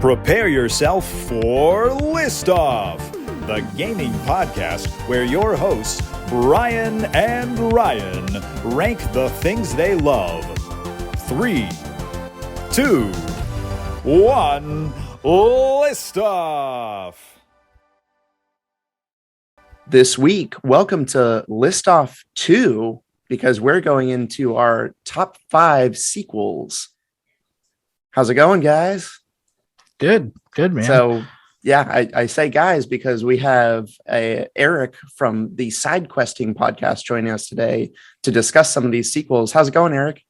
Prepare yourself for List Off, the gaming podcast where your hosts, Brian and Ryan, rank the things they love. 3, 2, 1, List Off! This week, welcome to List Off 2, because we're going into our top 5 sequels. How's it going, guys? Good, man. So, yeah, I say guys because we have Eric from the SideQuesting Podcast joining us today to discuss some of these sequels. How's it going, Eric?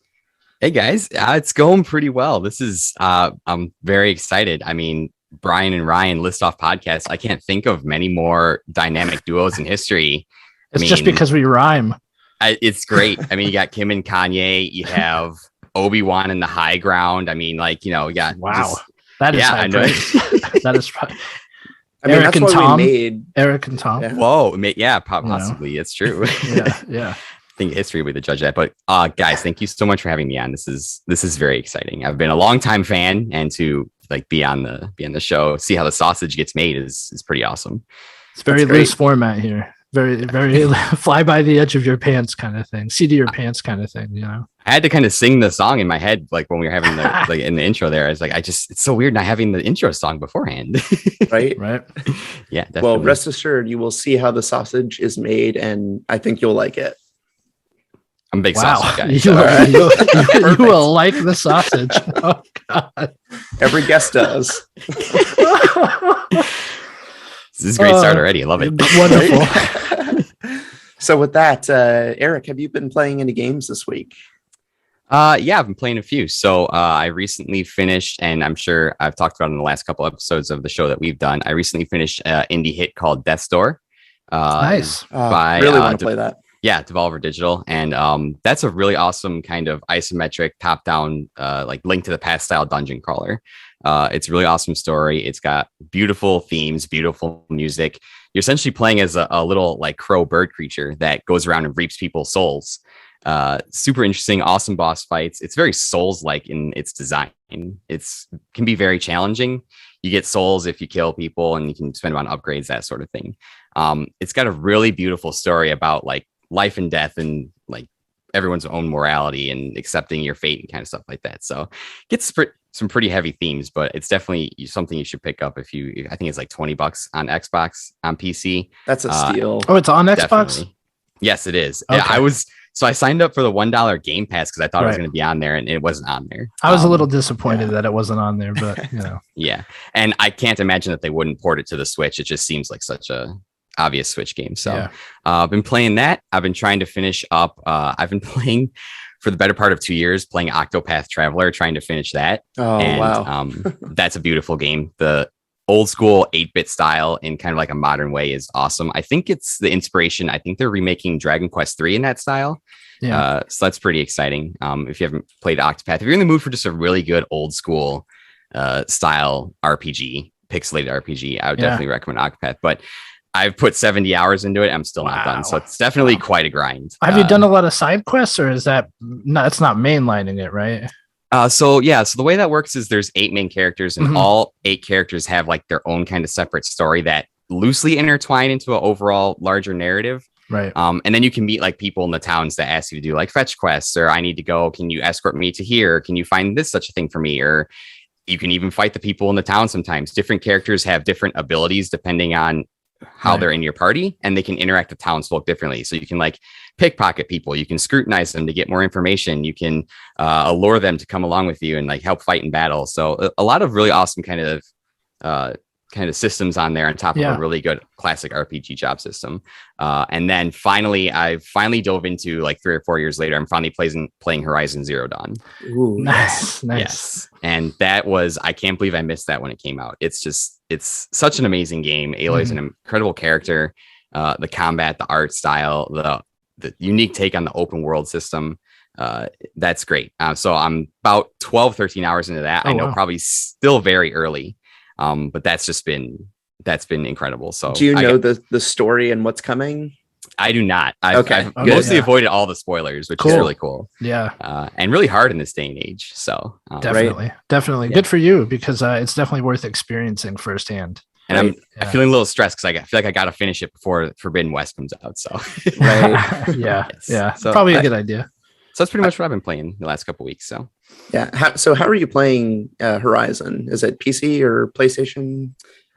Hey, guys. It's going pretty well. This is, I'm very excited. I mean, Brian and Ryan List Off Podcast. I can't think of many more dynamic duos in history. It's just because we rhyme. It's great. I mean, you got Kim and Kanye. You have Obi-Wan in the high ground. I mean, like, you know, yeah. Wow. That is I know. That is I mean, Eric and that's Tom. we made. Eric and Tom. Yeah. Whoa. Yeah, possibly. It's true. Yeah. I think history would judge that. But guys, thank you so much for having me on. This is very exciting. I've been a long time fan, and to like be on the show, see how the sausage gets made is pretty awesome. It's very loose format here. Very, very fly by the edge of your pants kind of thing. Seat of your pants kind of thing, you know. I had to kind of sing the song in my head, like when we were having the like in the intro there. I was like, it's so weird not having the intro song beforehand. Right. Yeah, definitely. Well, rest assured, you will see how the sausage is made, and I think you'll like it. I'm a big sausage guy. You will like the sausage. Oh, God. Every guest does. This is a great start already. I love it. Wonderful. So with that, Eric, have you been playing any games this week? Yeah, I've been playing a few. So I recently finished, and I'm sure I've talked about in the last couple episodes of the show that we've done. I recently finished an indie hit called Death's Door. Nice. I really want to play that. Yeah, Devolver Digital. And that's a really awesome kind of isometric top-down, like Link to the Past style dungeon crawler. It's a really awesome story. It's got beautiful themes, beautiful music. You're essentially playing as a little like crow bird creature that goes around and reaps people's souls. Super interesting, awesome boss fights. It's very Souls-like in its design. Can be very challenging. You get souls if you kill people, and you can spend them on upgrades, that sort of thing. It's got a really beautiful story about like life and death and like everyone's own morality and accepting your fate and kind of stuff like that. So gets some pretty heavy themes, but it's definitely something you should pick up I think it's like $20 on Xbox, on PC. That's a steal. Oh, it's on Xbox? Definitely. Yes, it is. Okay. Yeah, I signed up for the $1 Game Pass because I thought it was going to be on there, and it wasn't on there. I was a little disappointed that it wasn't on there, but you know. Yeah. And I can't imagine that they wouldn't port it to the Switch. It just seems like such a obvious Switch game. So I've been playing that. I've been trying to finish up. I've been playing for the better part of 2 years, playing Octopath Traveler, trying to finish that. Oh, and, wow. That's a beautiful game. The old school 8-bit style in kind of like a modern way is awesome. I think it's the inspiration. I think they're remaking Dragon Quest 3 in that style. Yeah. So that's pretty exciting. If you haven't played Octopath, if you're in the mood for just a really good old school style RPG, pixelated RPG, I would definitely recommend Octopath. But I've put 70 hours into it. I'm still not done. So it's definitely quite a grind. Have you done a lot of side quests, or is that it's not mainlining it, right? So the way that works is there's 8 main characters, and all 8 characters have like their own kind of separate story that loosely intertwine into an overall larger narrative. Right. And then you can meet like people in the towns that ask you to do like fetch quests, or I need to go. Can you escort me to here? Can you find this such a thing for me? Or you can even fight the people in the town sometimes. Different characters have different abilities depending on how they're in your party, and they can interact with townsfolk differently. So you can like pickpocket people, you can scrutinize them to get more information, you can allure them to come along with you and like help fight in battle. So a lot of really awesome kind of systems on there on top of a really good classic RPG job system. And then I finally dove into, like 3 or 4 years later, I'm finally playing Horizon Zero Dawn. Ooh, Nice. Yes. And that was, I can't believe I missed that when it came out. It's such an amazing game. Aloy's an incredible character. The combat, the art style, the unique take on the open world system. That's great. So I'm about 12, 13 hours into that. I know probably still very early. But that's been incredible. So do you know the story and what's coming? I do not. I've Okay, mostly avoided all the spoilers, which is really cool. Yeah. And really hard in this day and age. So definitely. Yeah. Good for you, because it's definitely worth experiencing firsthand. And I'm feeling a little stressed because I feel like I got to finish it before Forbidden West comes out. So Yeah. So Probably a good idea. So that's pretty much what I've been playing the last couple weeks. So So how are you playing Horizon? Is it PC or PlayStation?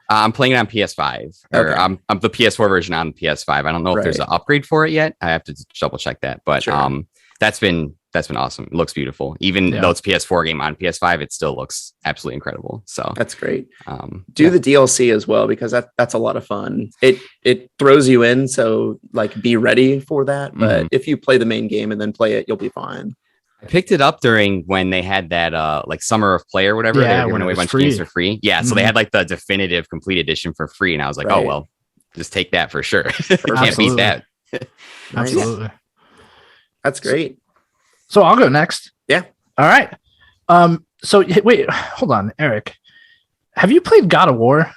I'm playing it on PS5. Or I'm the PS4 version on PS5. I don't know if there's an upgrade for it yet. I have to double check that. But that's been awesome. It looks beautiful. Even though it's PS4 game on PS5, it still looks absolutely incredible. So that's great. Do the DLC as well, because that's a lot of fun. It throws you in, so like be ready for that. But if you play the main game and then play it, you'll be fine. I picked it up during when they had that like Summer of Play or whatever. They were giving away a bunch of games for free. Yeah, so they had like the definitive complete edition for free, and I was like, oh well, just take that for sure. Can't beat that. Absolutely. That's great. So I'll go next. Yeah. All right. So wait, hold on, Eric. Have you played God of War?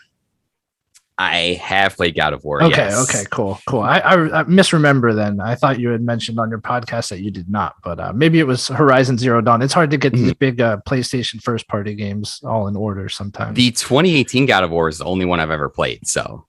I have played God of War. Okay. Yes. Okay. Cool. I misremember then. I thought you had mentioned on your podcast that you did not, but maybe it was Horizon Zero Dawn. It's hard to get these big PlayStation first party games all in order sometimes. The 2018 God of War is the only one I've ever played. So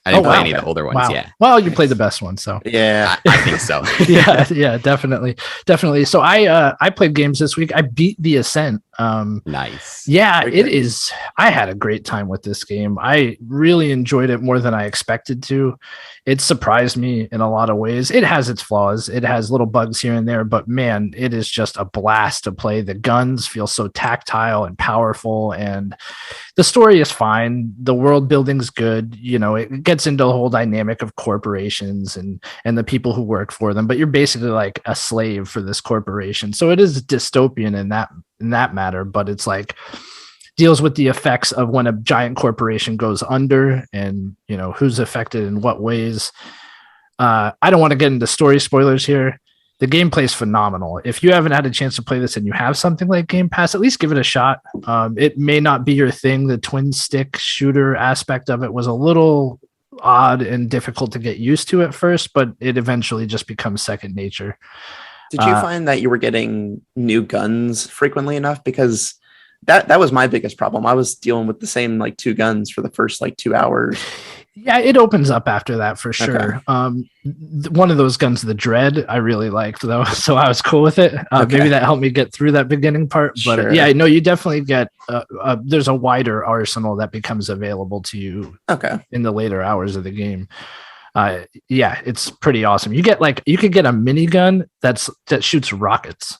I didn't play any of the older ones. Wow. Yeah. Well, you played the best one, so yeah, I think so. yeah, definitely. So I played games this week. I beat The Ascent. Nice. Yeah, it is. I had a great time with this game. I really enjoyed it more than I expected to. It surprised me in a lot of ways. It has its flaws. It has little bugs here and there, but man, it is just a blast to play. The guns feel so tactile and powerful, and the story is fine. The world building's good. You know, it gets into the whole dynamic of corporations and the people who work for them, but you're basically like a slave for this corporation. So it is dystopian in that matter, but it's like deals with the effects of when a giant corporation goes under and, you know, who's affected in what ways. I don't want to get into story spoilers here. The gameplay is phenomenal. If you haven't had a chance to play this and you have something like Game Pass, at least give it a shot. It may not be your thing. The twin stick shooter aspect of it was a little odd and difficult to get used to at first, but it eventually just becomes second nature. Did you find that you were getting new guns frequently enough? Because that was my biggest problem. I was dealing with the same like two guns for the first like 2 hours. Yeah, it opens up after that for sure. Okay. One of those guns, the Dread, I really liked though, so I was cool with it. Maybe that helped me get through that beginning part. But yeah, no, you definitely get there's a wider arsenal that becomes available to you. In the later hours of the game. Yeah, it's pretty awesome. You could get a minigun that shoots rockets,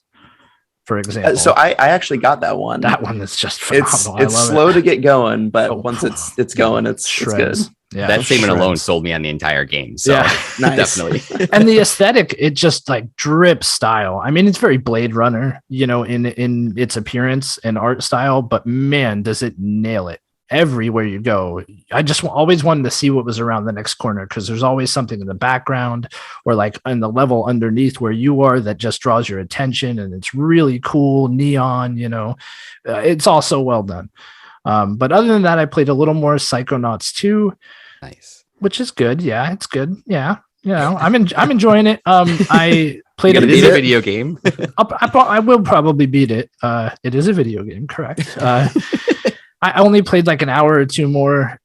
for example. So I actually got that one. That one is just phenomenal. It's slow to get going, but once it's going, it's good. Yeah, that statement alone sold me on the entire game. So nice. Definitely. And the aesthetic, it just like drips style. I mean, it's very Blade Runner, you know, in its appearance and art style, but man, does it nail it. Everywhere you go. I just always wanted to see what was around the next corner, because there's always something in the background or like in the level underneath where you are that just draws your attention, and it's really cool neon, you know. It's all so well done. But other than that, I played a little more Psychonauts 2. Nice. Which is good. Yeah, it's good. Yeah. You know, I'm enjoying it. I played it is a video game. I will probably beat it. It is a video game, correct? I only played like an hour or two more.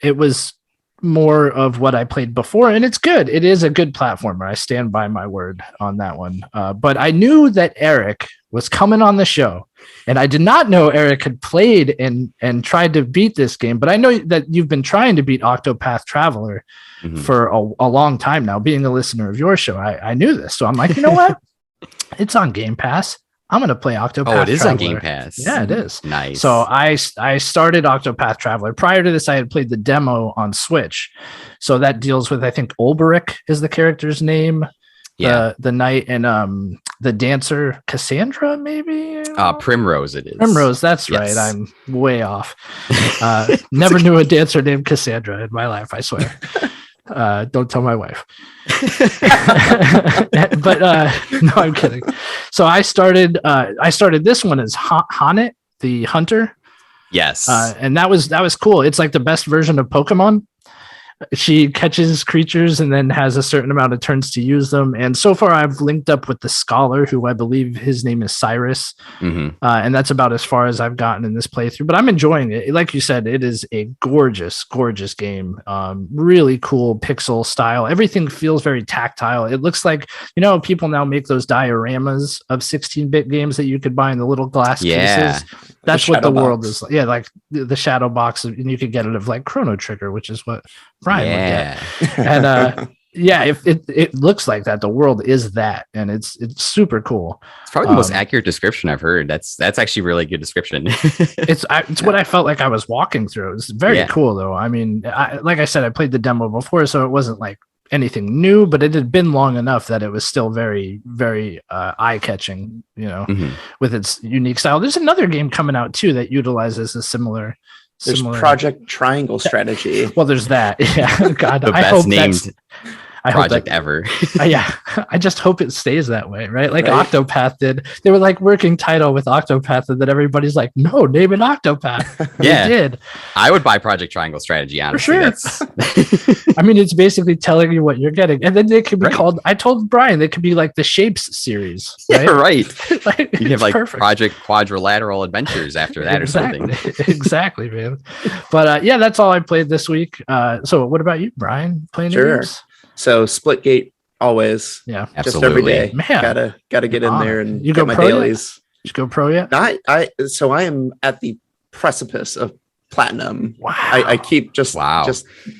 It was more of what I played before, and it's good. It is a good platformer. I stand by my word on that one. But I knew that Eric was coming on the show, and I did not know Eric had played and tried to beat this game. But I know that you've been trying to beat Octopath Traveler for a long time now. Being a listener of your show, I knew this. So I'm like, you know what? It's on Game Pass. I'm going to play Octopath Traveler. Oh, it is on Game Pass. Yeah, it is. Nice. So I started Octopath Traveler. Prior to this, I had played the demo on Switch. So that deals with, I think, Ulbrich is the character's name. Yeah. The knight and the dancer, Cassandra, maybe? Primrose it is. Primrose, that's right. I'm way off. Never knew a dancer named Cassandra in my life, I swear. Don't tell my wife. But no, I'm kidding. So I started this one as Hanet, the hunter. Yes. And that was cool. It's like the best version of Pokemon. she catches creatures and then has a certain amount of turns to use them. And so far, I've linked up with the scholar, who I believe his name is Cyrus. And that's about as far as I've gotten in this playthrough. But I'm enjoying it. Like you said, it is a gorgeous, gorgeous game. Really cool pixel style. Everything feels very tactile. It looks like, people now make those dioramas of 16-bit games that you could buy in the little glass cases. That's what the world is like. Yeah, like the shadow box, and you could get it of like Chrono Trigger, which is what Brian would get. And if it looks like that, the world is that, and it's super cool. It's probably the most accurate description I've heard. That's actually really good description. It's what I felt like I was walking through. It's very cool though. I mean, like I said, I played the demo before, so it wasn't like anything new, but it had been long enough that it was still very, very eye-catching, with its unique style. There's another game coming out too that utilizes a similar Project Triangle Strategy. Well, there's that. Yeah, God, the best named project ever. I just hope it stays that way, right? Like Octopath did. They were like working title with Octopath, and then everybody's like, no, name it Octopath. Yeah, they did. I would buy Project Triangle Strategy, honestly. For sure. I mean, it's basically telling you what you're getting, and then they could be called. I told Brian they could be like the Shapes series. Right? Yeah, right. Like, you have like perfect. Project Quadrilateral Adventures after that or something. Exactly, man. But that's all I played this week. So what about you, Brian? Playing any games? So Splitgate always. Yeah, just absolutely. every day. Man, gotta get in there and you get go my pro dailies. Did you go pro yet? So I am at the precipice of platinum. Wow. I keep just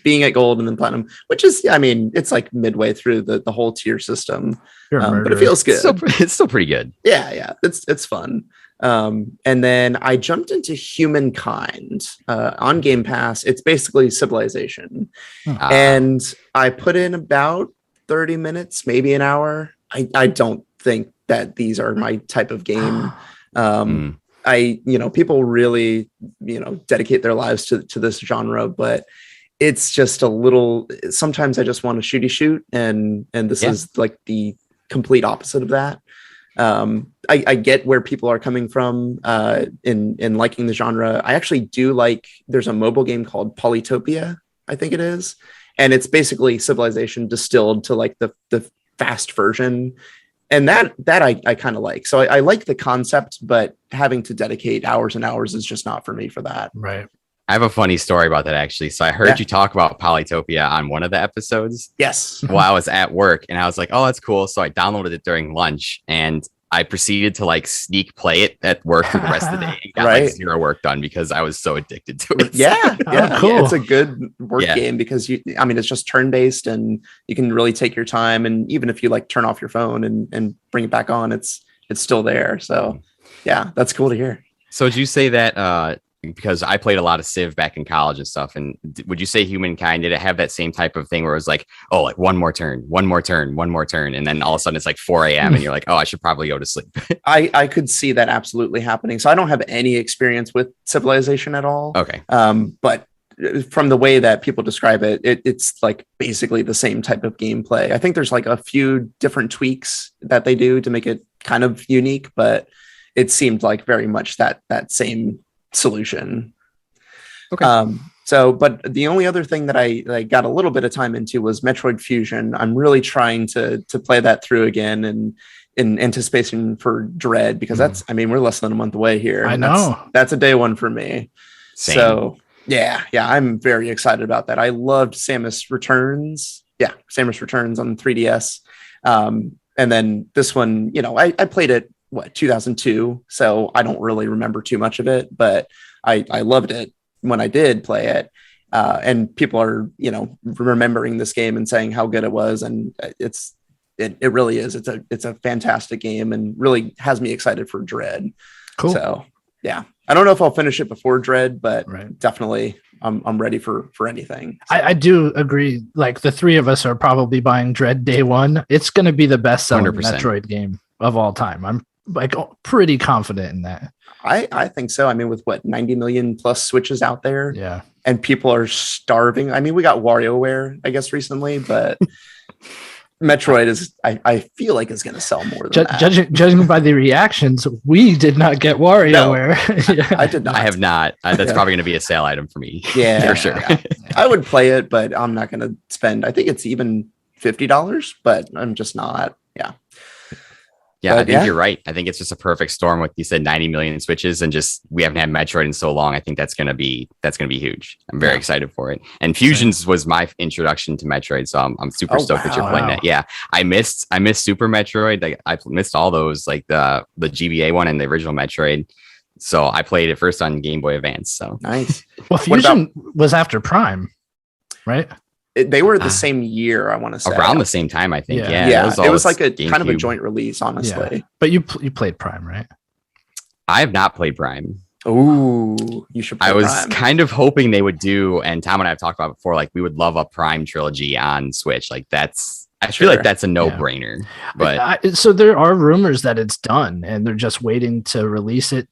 being at gold and then platinum, which is, it's like midway through the whole tier system. But it feels good. It's still pretty good. Yeah. It's fun. And then I jumped into Humankind on Game Pass. It's basically Civilization. And I put in about 30 minutes, maybe an hour. I don't think that these are my type of game. People really, dedicate their lives to this genre, but it's just a little, sometimes I just want to shooty shoot. And this is like the complete opposite of that. I get where people are coming from in liking the genre. I actually do like, there's a mobile game called Polytopia, I think it is. And it's basically Civilization distilled to like the fast version. And that I kind of like. So I like the concept, but having to dedicate hours and hours is just not for me for that. Right. I have a funny story about that, actually. So I heard you talk about Polytopia on one of the episodes. Yes. While I was at work, and I was like, oh, that's cool. So I downloaded it during lunch, and I proceeded to like sneak play it at work for the rest of the day and got like zero work done because I was so addicted to it. Yeah. Cool. It's a good work game because it's just turn-based and you can really take your time. And even if you like turn off your phone and bring it back on, it's still there. So yeah, that's cool to hear. So would you say that, because I played a lot of Civ back in college and stuff, and would you say Humankind, did it have that same type of thing where it was like, oh, like one more turn, and then all of a sudden it's like 4 a.m. and you're like, oh, I should probably go to sleep? I could see that absolutely happening. So I don't have any experience with Civilization at all. Okay. But from the way that people describe it, it's like basically the same type of gameplay. I think there's like a few different tweaks that they do to make it kind of unique, but it seemed like very much that same solution. Okay. But the only other thing that I got a little bit of time into was Metroid Fusion. I'm really trying to play that through again and in anticipation for Dread, because we're less than a month away here. I know. That's a day one for me. Same. So yeah, I'm very excited about that. I loved Samus Returns. Yeah, Samus Returns on 3DS. And then this one, I played it 2002, so I don't really remember too much of it, but I loved it when I did play it, and people are remembering this game and saying how good it was, and it really is. It's a fantastic game and really has me excited for Dread. Cool. So yeah, I don't know if I'll finish it before Dread, but definitely I'm ready for anything. So. I do agree. Like the three of us are probably buying Dread day one. It's going to be the best selling 100%. Metroid game of all time. I'm like pretty confident in that. I think so. With 90 million plus Switches out there, yeah, and people are starving. We got WarioWare, I guess, recently, but Metroid is, I feel like, is going to sell more than that. Judging by the reactions, we did not get WarioWare. No, I did not. I have not. That's probably going to be a sale item for me. Yeah, for sure. Yeah. I would play it, but I'm not going to spend. I think it's even $50, but I'm just not. Yeah. Yeah, I think you're right. I think it's just a perfect storm. Like you said, 90 million Switches, and just we haven't had Metroid in so long. I think that's gonna be huge. I'm very excited for it. And Fusions was my introduction to Metroid, so I'm super stoked that you're playing that. Yeah, I missed Super Metroid. Like I missed all those, like the GBA one and the original Metroid. So I played it first on Game Boy Advance. So nice. Well, Fusion was after Prime, right? They were the same year, I want to say. Around the same time, I think. Yeah. It was like a kind of a joint release, honestly. Yeah. But you played Prime, right? I have not played Prime. Oh, you should play I was Prime. kind of hoping they would do, and Tom and I have talked about it before, like we would love a Prime trilogy on Switch. Like I feel like that's a no-brainer. But so there are rumors that it's done, and they're just waiting to release it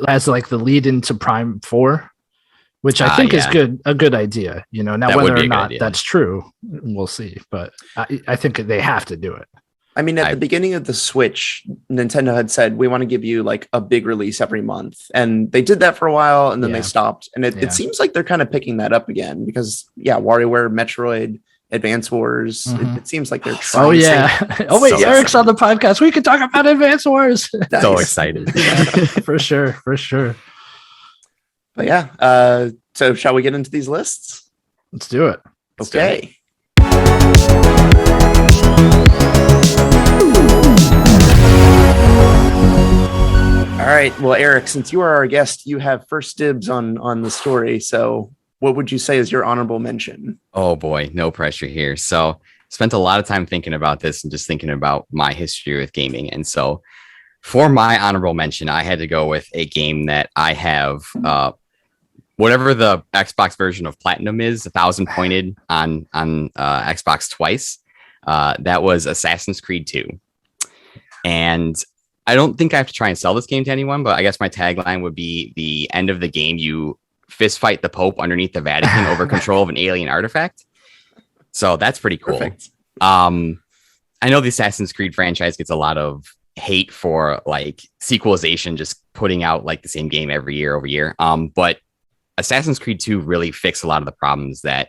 as like the lead into Prime 4. Which I think is a good idea, Now that whether or not that's true, we'll see. But I think they have to do it. I mean, at the beginning of the Switch, Nintendo had said we want to give you like a big release every month, and they did that for a while, and then they stopped. And it seems like they're kind of picking that up again because WarioWare, Metroid, Advance Wars. Mm-hmm. It seems like they're trying. Oh yeah. Oh wait, Eric's on the podcast. We can talk about Advance Wars. Nice. So excited. For sure. But yeah, so shall we get into these lists? Let's do it. Okay. All right. Well, Eric, since you are our guest, you have first dibs on the story. So what would you say is your honorable mention? Oh boy, no pressure here. So spent a lot of time thinking about this and just thinking about my history with gaming. And so for my honorable mention, I had to go with a game that I have, whatever the Xbox version of Platinum is, 1,000 pointed on Xbox twice. That was Assassin's Creed 2. And I don't think I have to try and sell this game to anyone, but I guess my tagline would be the end of the game. You fist fight the Pope underneath the Vatican over control of an alien artifact. So that's pretty cool. Perfect. I know the Assassin's Creed franchise gets a lot of hate for like sequelization, just putting out like the same game every year over year. But Assassin's Creed 2 really fixed a lot of the problems that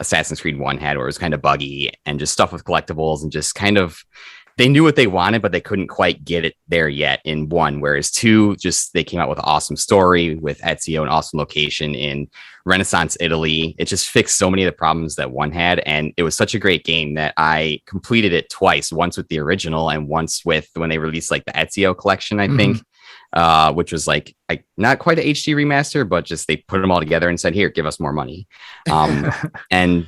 Assassin's Creed 1 had, where it was kind of buggy and just stuff with collectibles and just kind of, they knew what they wanted, but they couldn't quite get it there yet in 1. Whereas 2, just they came out with an awesome story with Ezio, an awesome location in Renaissance Italy. It just fixed so many of the problems that 1 had. And it was such a great game that I completed it twice, once with the original and once with when they released like the Ezio collection, I think. Which was like not quite an HD remaster, but just they put them all together and said, here, give us more money. And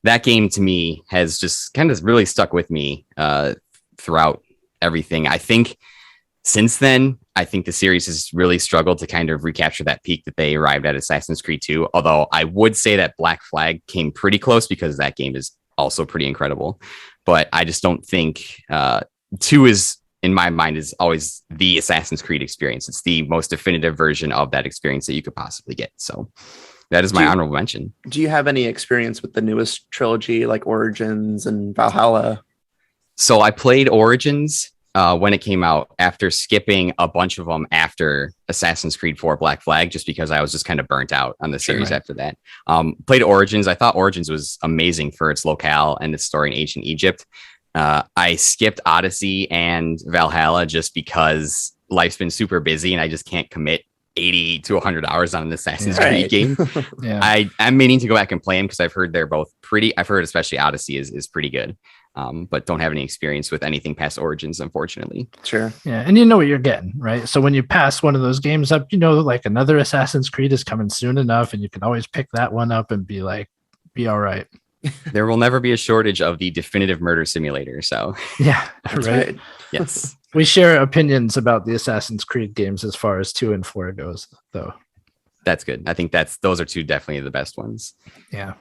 that game to me has just kind of really stuck with me throughout everything. I think since then, I think the series has really struggled to kind of recapture that peak that they arrived at Assassin's Creed 2. Although I would say that Black Flag came pretty close because that game is also pretty incredible. But I just don't think 2 is, in my mind, is always the Assassin's Creed experience. It's the most definitive version of that experience that you could possibly get. So that is my honorable mention. Do you have any experience with the newest trilogy, like Origins and Valhalla? So I played Origins when it came out after skipping a bunch of them after Assassin's Creed 4 Black Flag, just because I was just kind of burnt out on the series after that. Played Origins. I thought Origins was amazing for its locale and its story in ancient Egypt. I skipped Odyssey and Valhalla just because life's been super busy and I just can't commit 80 to 100 hours on an Assassin's Creed game. I'm meaning to go back and play them because I've heard they're both pretty. I've heard especially Odyssey is pretty good, but don't have any experience with anything past Origins, unfortunately. Sure. Yeah, and you know what you're getting, right? So when you pass one of those games up, like another Assassin's Creed is coming soon enough, and you can always pick that one up and be all right. There will never be a shortage of the definitive murder simulator. So yeah, right. Yes. We share opinions about the Assassin's Creed games as far as 2 and 4 goes, though. That's good. I think those are 2 definitely the best ones. Yeah.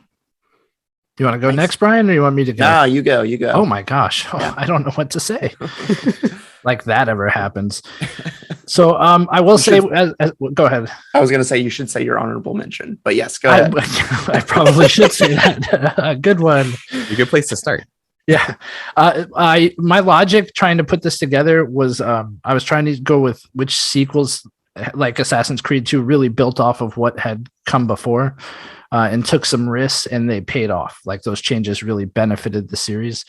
You want to go next, Brian, or you want me to go? No, you go. Oh my gosh. I don't know what to say. Like that ever happens. So I will say, go ahead. I was going to say you should say your honorable mention, but yes, go ahead. I probably should say that. Good one. A good place to start. Yeah. My logic trying to put this together was I was trying to go with which sequels like Assassin's Creed 2 really built off of what had come before and took some risks, and they paid off. Like those changes really benefited the series.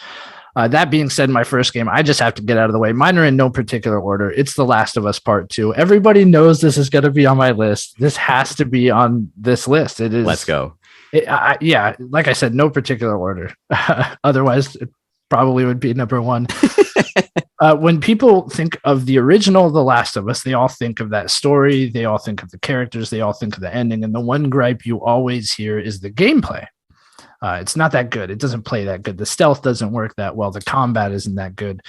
That being said, my first game, I just have to get out of the way. Mine are in no particular order. It's The Last of Us Part 2. Everybody knows this is going to be on my list. This has to be on this list. It is. Let's go. Yeah, like I said, no particular order. Otherwise, it probably would be number one. When people think of the original The Last of Us, they all think of that story. They all think of the characters. They all think of the ending. And the one gripe you always hear is the gameplay. It's not that good. It doesn't play that good. The stealth doesn't work that well. The combat isn't that good.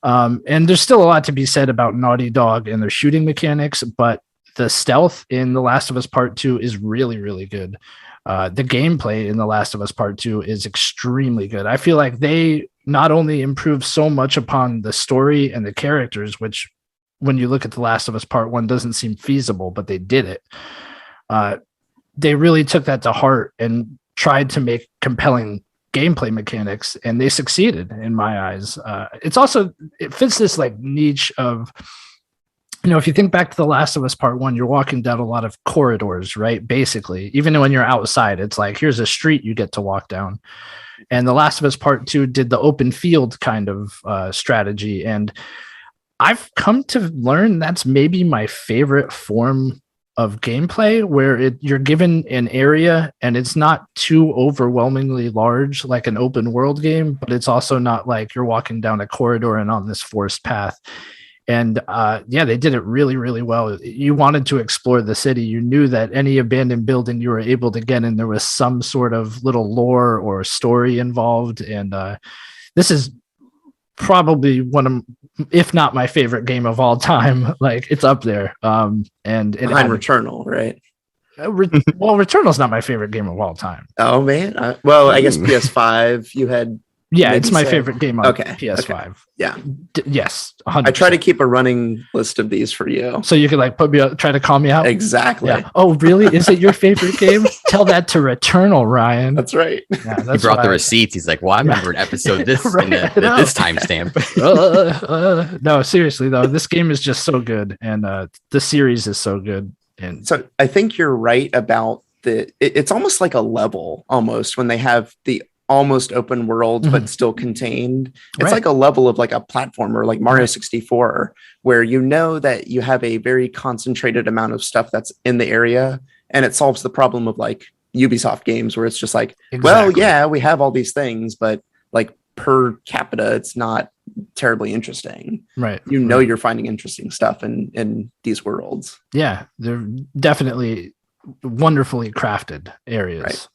And there's still a lot to be said about Naughty Dog and their shooting mechanics, but the stealth in The Last of Us Part 2 is really, really good. The gameplay in The Last of Us Part 2 is extremely good. I feel like they not only improved so much upon the story and the characters, which when you look at The Last of Us Part 1 doesn't seem feasible, but they did it. They really took that to heart and tried to make compelling gameplay mechanics, and they succeeded in my eyes. It fits this like niche of, if you think back to The Last of Us Part 1, you're walking down a lot of corridors, right? Basically, even when you're outside, it's like, here's a street you get to walk down. And The Last of Us Part 2 did the open field kind of strategy. And I've come to learn that's maybe my favorite form of gameplay, where you're given an area and it's not too overwhelmingly large like an open world game, but it's also not like you're walking down a corridor and on this forced path. And they did it really, really well. You wanted to explore the city. You knew that any abandoned building you were able to get in, there was some sort of little lore or story involved. And this is probably one of, if not my favorite game of all time. Like, it's up there. And it behind Returnal, right? Returnal's not my favorite game of all time. Oh man. I guess PS5 you had. Yeah, it's my favorite game on PS5. Okay. Yeah. Yes, 100%. I try to keep a running list of these for you, so you could like try to call me out. Exactly. Yeah. Oh, really? Is it your favorite game? Tell that to Returnal, Ryan. That's right. Yeah, he brought the receipts. He's like, "Well, I remember an episode this right, this timestamp." No, seriously though, this game is just so good, and the series is so good. And so I think you're right about it's almost like a level almost when they have the almost open world but still contained. It's like a level of like a platformer like Mario 64, where you know that you have a very concentrated amount of stuff that's in the area, and it solves the problem of like Ubisoft games where it's just like, well, yeah, we have all these things, but like per capita it's not terribly interesting. Right. You're finding interesting stuff in these worlds. Yeah, they're definitely wonderfully crafted areas. Right.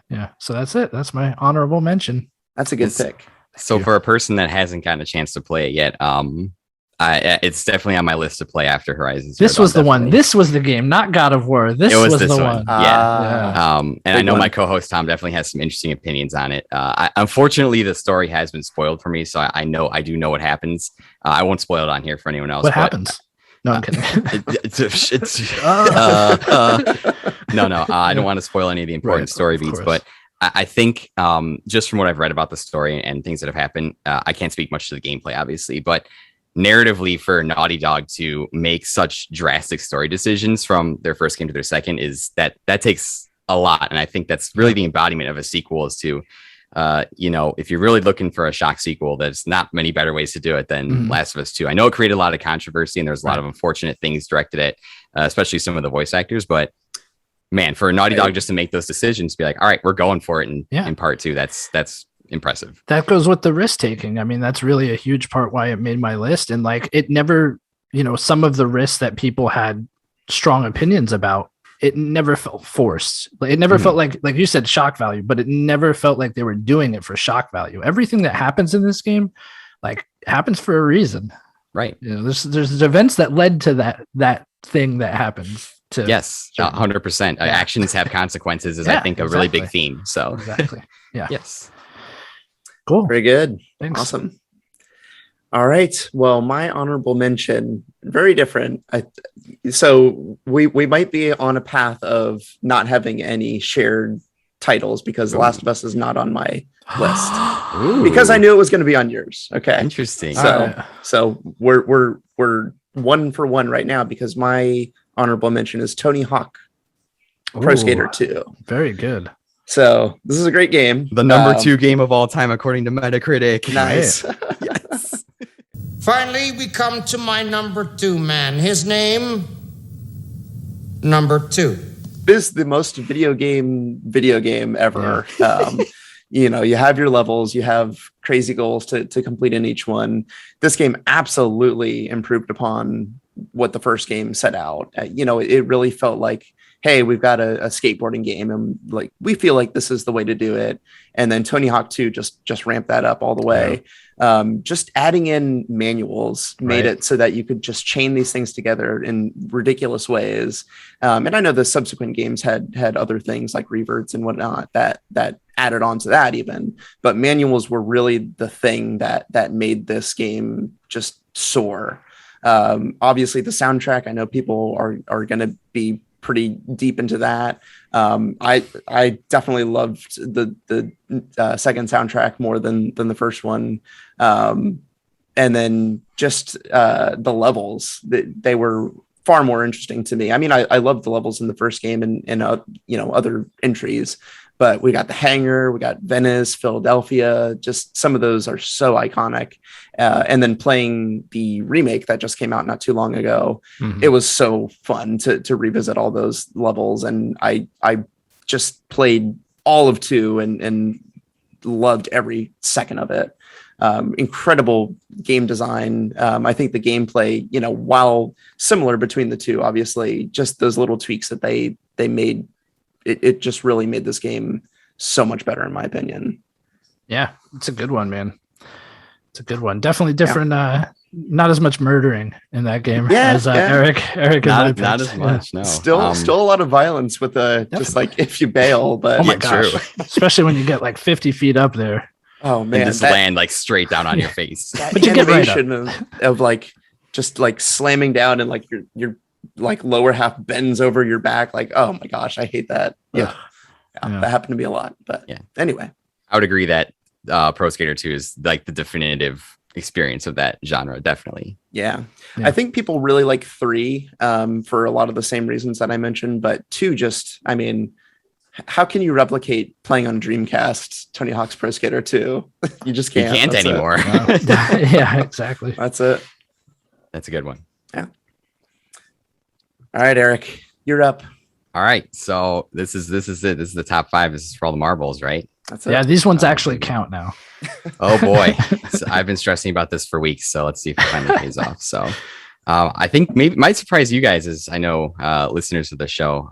Yeah. So that's it. That's my honorable mention. That's a good pick. So for a person that hasn't gotten a chance to play it yet, it's definitely on my list to play after Horizon. This was the one. This was the game, not God of War. This was the one. Yeah. And I know my co-host Tom definitely has some interesting opinions on it. Unfortunately, the story has been spoiled for me, so I do know what happens. I won't spoil it on here for anyone else. What happens? No, I'm kidding. No. I don't want to spoil any of the important story beats, but I think just from what I've read about the story and things that have happened, I can't speak much to the gameplay, obviously, but narratively for Naughty Dog to make such drastic story decisions from their first game to their second is that takes a lot. And I think that's really the embodiment of a sequel is to, if you're really looking for a shock sequel, there's not many better ways to do it than Last of Us 2. I know it created a lot of controversy and there's a lot of unfortunate things directed at, especially some of the voice actors, but man, for Naughty Dog just to make those decisions, be like, all right, we're going for it in part 2. That's impressive. That goes with the risk taking. I mean, that's really a huge part why it made my list. And like, it never, some of the risks that people had strong opinions about, it never felt forced. It never felt like you said, shock value, but it never felt like they were doing it for shock value. Everything that happens in this game, like, happens for a reason. Right. There's events that led to that thing that happens. Yes, 100%. Actions have consequences is I think a really big theme. So exactly. Yeah. Yes. Cool. Very good. Thanks. Awesome. All right. Well, my honorable mention, very different. So we might be on a path of not having any shared titles because The Last of Us is not on my list because I knew it was going to be on yours. Okay, interesting. So we're 1 for 1 right now because my honorable mention is Tony Hawk Pro Skater 2. Very good. So this is a great game. The number 2 game of all time according to Metacritic. Nice. Yes. Finally, we come to my number 2 man. His name, number 2. This is the most video game ever. You have your levels, you have crazy goals to complete in each one. This game absolutely improved upon what the first game set out. It really felt like, hey, we've got a skateboarding game and like we feel like this is the way to do it. And then Tony Hawk 2 just ramped that up all the way. Just adding in manuals made it so that you could just chain these things together in ridiculous ways. And I know the subsequent games had other things like reverts and whatnot that added on to that even, but manuals were really the thing that made this game just soar. Obviously the soundtrack, I know people are going to be pretty deep into that. I definitely loved the second soundtrack more than the first one. And then just the levels, they were far more interesting to me. I mean, I loved the levels in the first game and other entries, but we got the hangar, we got Venice, Philadelphia, just some of those are so iconic. And then playing the remake that just came out not too long ago, it was so fun to revisit all those levels. And I just played all of 2 and loved every second of it. Incredible game design. I think the gameplay, while similar between the two, obviously just those little tweaks that they made, it just really made this game so much better in my opinion. Yeah, it's a good one, man. It's a good one. Definitely different. Not as much murdering in that game as Eric. Not as much. No. Still a lot of violence with just like if you bail, but oh my gosh, especially when you get like 50 feet up there. Oh man, and just land like straight down on your face. But you get animation of like just like slamming down and like your like lower half bends over your back. Like, oh my gosh, I hate that. Yeah. That happened to me a lot. But anyway, I would agree that Pro Skater 2 is like the definitive experience of that genre. Definitely. Yeah. I think people really like 3 for a lot of the same reasons that I mentioned, but 2 just, I mean, how can you replicate playing on Dreamcast Tony Hawk's Pro Skater 2? You just can't. You can't anymore. Yeah, exactly. That's it. That's a good one. Yeah. All right, Eric, you're up. All right. So this is it. This is the top 5. This is for all the marbles, right? That's it. Yeah, these ones actually count now. Oh boy. So I've been stressing about this for weeks. So let's see if it finally pays off. So I think maybe might surprise you guys as I know listeners of the show.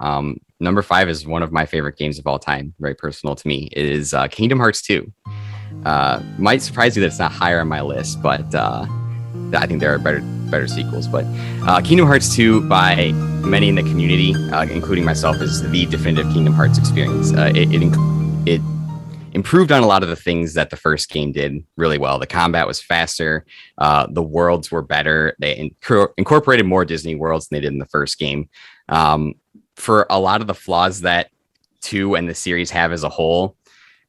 Number 5 is one of my favorite games of all time. Very personal to me. It is Kingdom Hearts 2. Might surprise you that it's not higher on my list, but I think there are better sequels. But Kingdom Hearts 2 by many in the community, including myself, is the definitive Kingdom Hearts experience. It improved on a lot of the things that the first game did really well. The combat was faster. The worlds were better. They incorporated more Disney worlds than they did in the first game. For a lot of the flaws that 2 and the series have as a whole,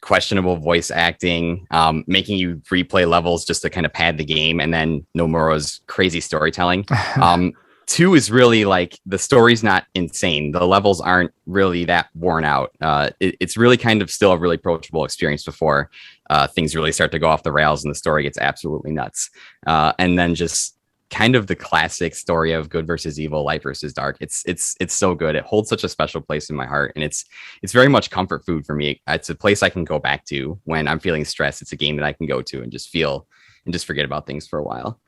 questionable voice acting, making you replay levels just to kind of pad the game, and then Nomura's crazy storytelling. 2 is really like the story's not insane. The levels aren't really that worn out. It's really kind of still a really approachable experience before things really start to go off the rails and the story gets absolutely nuts. And then just kind of the classic story of good versus evil, light versus dark. It's so good. It holds such a special place in my heart, and it's very much comfort food for me. It's a place I can go back to when I'm feeling stressed. It's a game that I can go to and just feel and just forget about things for a while.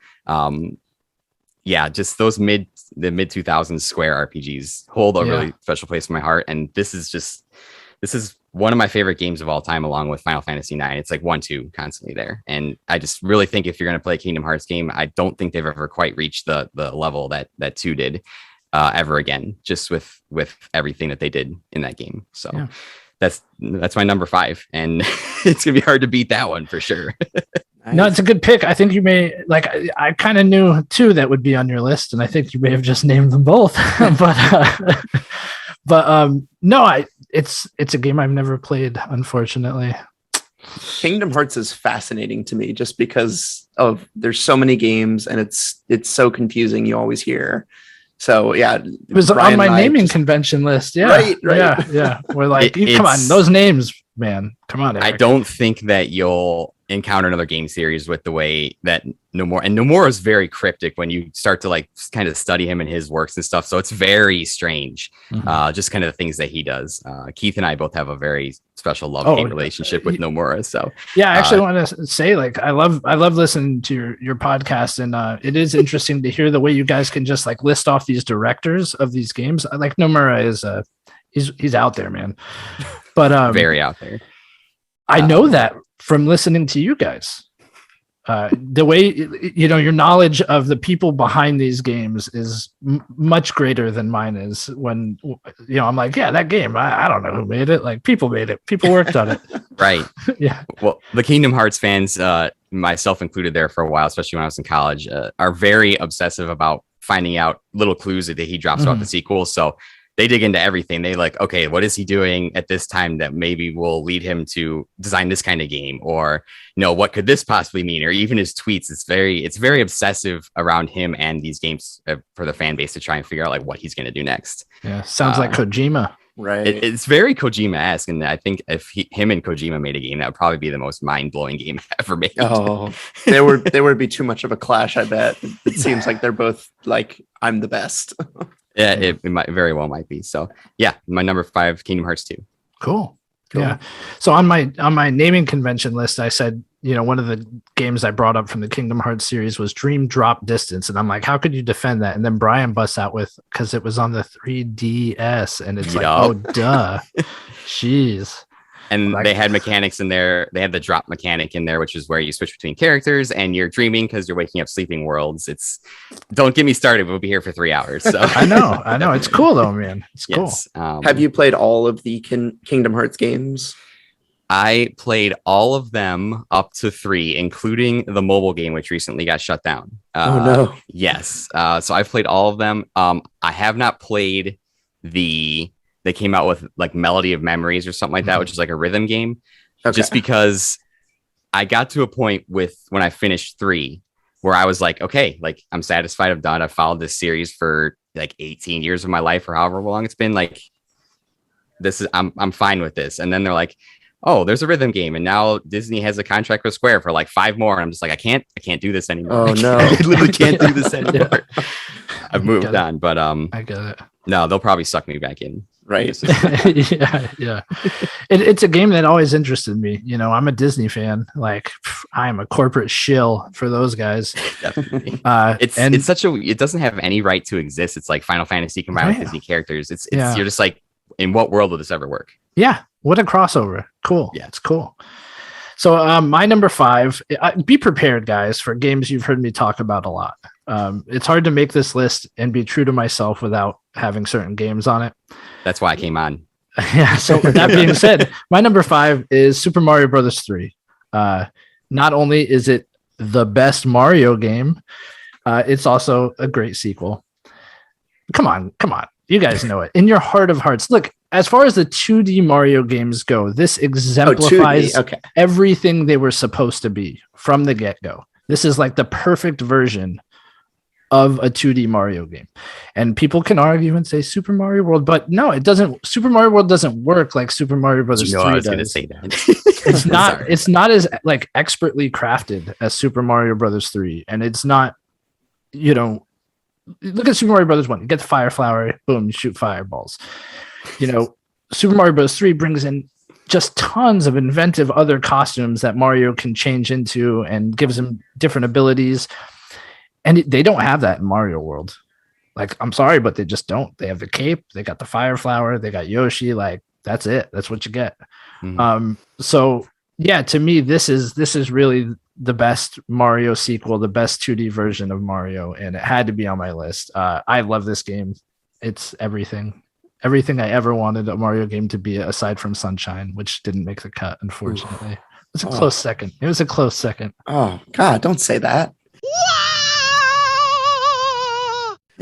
Just those mid 2000s Square RPGs hold a really special place in my heart, and this is one of my favorite games of all time, along with Final Fantasy IX. It's like 1-2 constantly there. And I just really think if you're going to play a Kingdom Hearts game, I don't think they've ever quite reached the level that 2 did ever again, just with everything that they did in that game. So that's my number 5. And it's going to be hard to beat that one for sure. Nice. No, it's a good pick. I think you may I kind of knew 2 that would be on your list, and I think you may have just named them both. but no, it's a game I've never played, unfortunately. Kingdom Hearts is fascinating to me just because of there's so many games and it's so confusing. You always hear. So yeah, it was Brian on my and I naming just- convention list. Yeah, Right. yeah. We're like, It- come on, it's- those names, man. Come on, I Eric. don't think that you'll encounter another game series with the way that Nomura, and Nomura is very cryptic when you start to like kind of study him and his works and stuff. So it's very strange, just kind of the things that he does. Keith and I both have a very special love-hate relationship with Nomura. So Yeah, I actually want to say, like, I love listening to your podcast, and it is interesting to hear the way you guys can just like list off these directors of these games. Like Nomura is he's out there, man. But very out there. I know that from listening to you guys. The way, your knowledge of the people behind these games is much greater than mine is when, I'm like, yeah, that game, I don't know who made it. Like people made it. People worked on it. Right. Yeah. Well, the Kingdom Hearts fans, myself included there for a while, especially when I was in college, are very obsessive about finding out little clues that he drops about the sequel. So they dig into everything. They like, okay, what is he doing at this time that maybe will lead him to design this kind of game? Or, what could this possibly mean? Or even his tweets. It's very obsessive around him and these games for the fan base to try and figure out like what he's going to do next. Yeah. Sounds like Kojima. Right. It's very Kojima-esque. And I think if him and Kojima made a game, that would probably be the most mind-blowing game ever made. Oh, there would be too much of a clash. I bet it seems like they're both like, I'm the best. Yeah, it might very well might be. So yeah, my number 5, Kingdom Hearts 2. Cool. Yeah. So on my naming convention list, I said, one of the games I brought up from the Kingdom Hearts series was Dream Drop Distance. And I'm like, how could you defend that? And then Brian busts out with, because it was on the 3DS. And it's like, oh, duh. Jeez. And they had mechanics in there. They had the drop mechanic in there, which is where you switch between characters and you're dreaming because you're waking up sleeping worlds. Don't get me started. We'll be here for 3 hours. So I know. It's cool though, man. It's cool. Have you played all of the Kingdom Hearts games? I played all of them up to 3, including the mobile game, which recently got shut down. Oh no. Yes. So I've played all of them. I have not played they came out with like Melody of Memories or something like that, which is like a rhythm game. Okay. Just because I got to a point with when I finished 3 where I was like, okay, like I'm satisfied. I'm done. I've followed this series for like 18 years of my life or however long it's been. Like I'm fine with this. And then they're like, oh, there's a rhythm game. And now Disney has a contract with Square for like 5 more. And I'm just like, I can't do this anymore. Oh no. I literally can't do this anymore. I've moved on, but I get it. No, they'll probably suck me back in. Right. Yeah. It's a game that always interested me. I'm a Disney fan. Like I'm a corporate shill for those guys. Definitely. It doesn't have any right to exist. It's like Final Fantasy combined with Disney characters. You're just like, in what world will this ever work? Yeah. What a crossover. Cool. Yeah. It's cool. So my number 5, be prepared guys for games you've heard me talk about a lot. It's hard to make this list and be true to myself without having certain games on it. That's why I came on. Yeah. So with that being said, my number 5 is Super Mario Brothers 3. Not only is it the best Mario game, it's also a great sequel. Come on. You guys know it. In your heart of hearts. Look, as far as the 2D Mario games go, this exemplifies everything they were supposed to be from the get-go. This is like the perfect version of a 2D Mario game. And people can argue and say Super Mario World, but no, it doesn't. Super Mario World doesn't work like Super Mario Brothers 3 I was does. going to say that. It's not. It's not as like expertly crafted as Super Mario Brothers 3, and it's not. Look at Super Mario Brothers 1. You get the fire flower, boom, you shoot fireballs. Super Mario Bros. 3 brings in just tons of inventive other costumes that Mario can change into and gives him different abilities. And they don't have that in Mario World. Like, I'm sorry, but they just don't. They have the cape, they got the fire flower, they got Yoshi. Like, that's it. That's what you get. Mm-hmm. So yeah, to me, this is really the best Mario sequel, the best 2D version of Mario, and it had to be on my list. I love this game. It's everything I ever wanted a Mario game to be, aside from Sunshine, which didn't make the cut, unfortunately. It was a close second. Oh God, don't say that.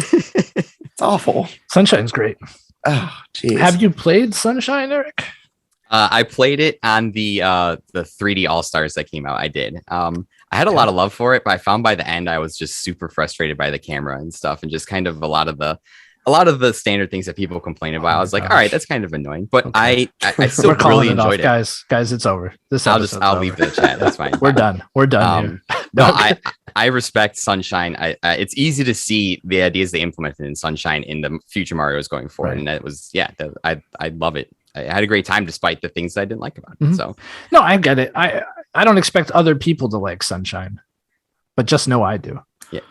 It's awful. Sunshine's great. Oh, geez. Have you played Sunshine, Eric? I played it on the 3D All Stars that came out. I did. I had a lot of love for it, but I found by the end I was just super frustrated by the camera and stuff, and just kind of a lot of the standard things that people complain about. I was like, all right, that's kind of annoying, but I still really enjoyed it. Guys, it's over. I'll leave the chat. That's fine. We're done here. No, I respect Sunshine. It's easy to see the ideas they implemented in Sunshine in the future Mario's going forward, and that was I love it. I had a great time despite the things I didn't like about it. So no, I get it. I don't expect other people to like Sunshine, but just know I do. Yeah.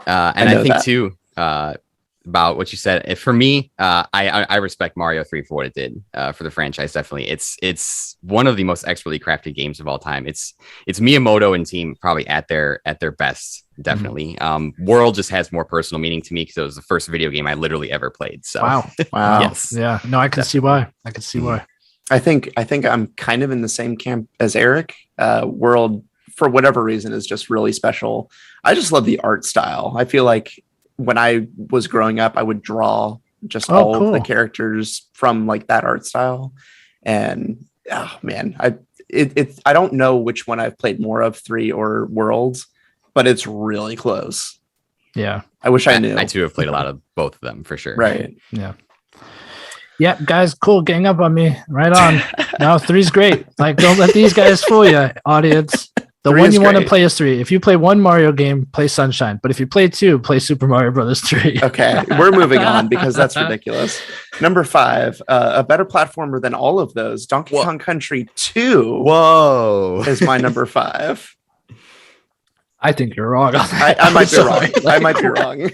And I think that too, about what you said. For me, I respect Mario 3 for what it did for the franchise. Definitely, it's one of the most expertly crafted games of all time. It's Miyamoto and team probably at their best. Definitely. World just has more personal meaning to me because it was the first video game I literally ever played. So wow. Yes. Yeah. No, I can see why. I think I'm kind of in the same camp as Eric. World, for whatever reason, is just really special. I just love the art style. I feel like when I was growing up, I would draw just all of the characters from like that art style. And man, I don't know which one I've played more of, 3 or Worlds, but it's really close. Yeah. I wish I knew. I too have played a lot of both of them for sure. Right. Yeah. Yeah, guys, cool. Gang up on me. Right on. No, 3's great. Like, don't let these guys fool you, audience. The one you want to play is 3. If you play one Mario game, play Sunshine. But if you play 2, play Super Mario Brothers 3. Okay, we're moving on because that's ridiculous. Number 5, a better platformer than all of those. Donkey Kong Country 2. Whoa, is my number 5. I think you're wrong. I might be wrong. I might be wrong.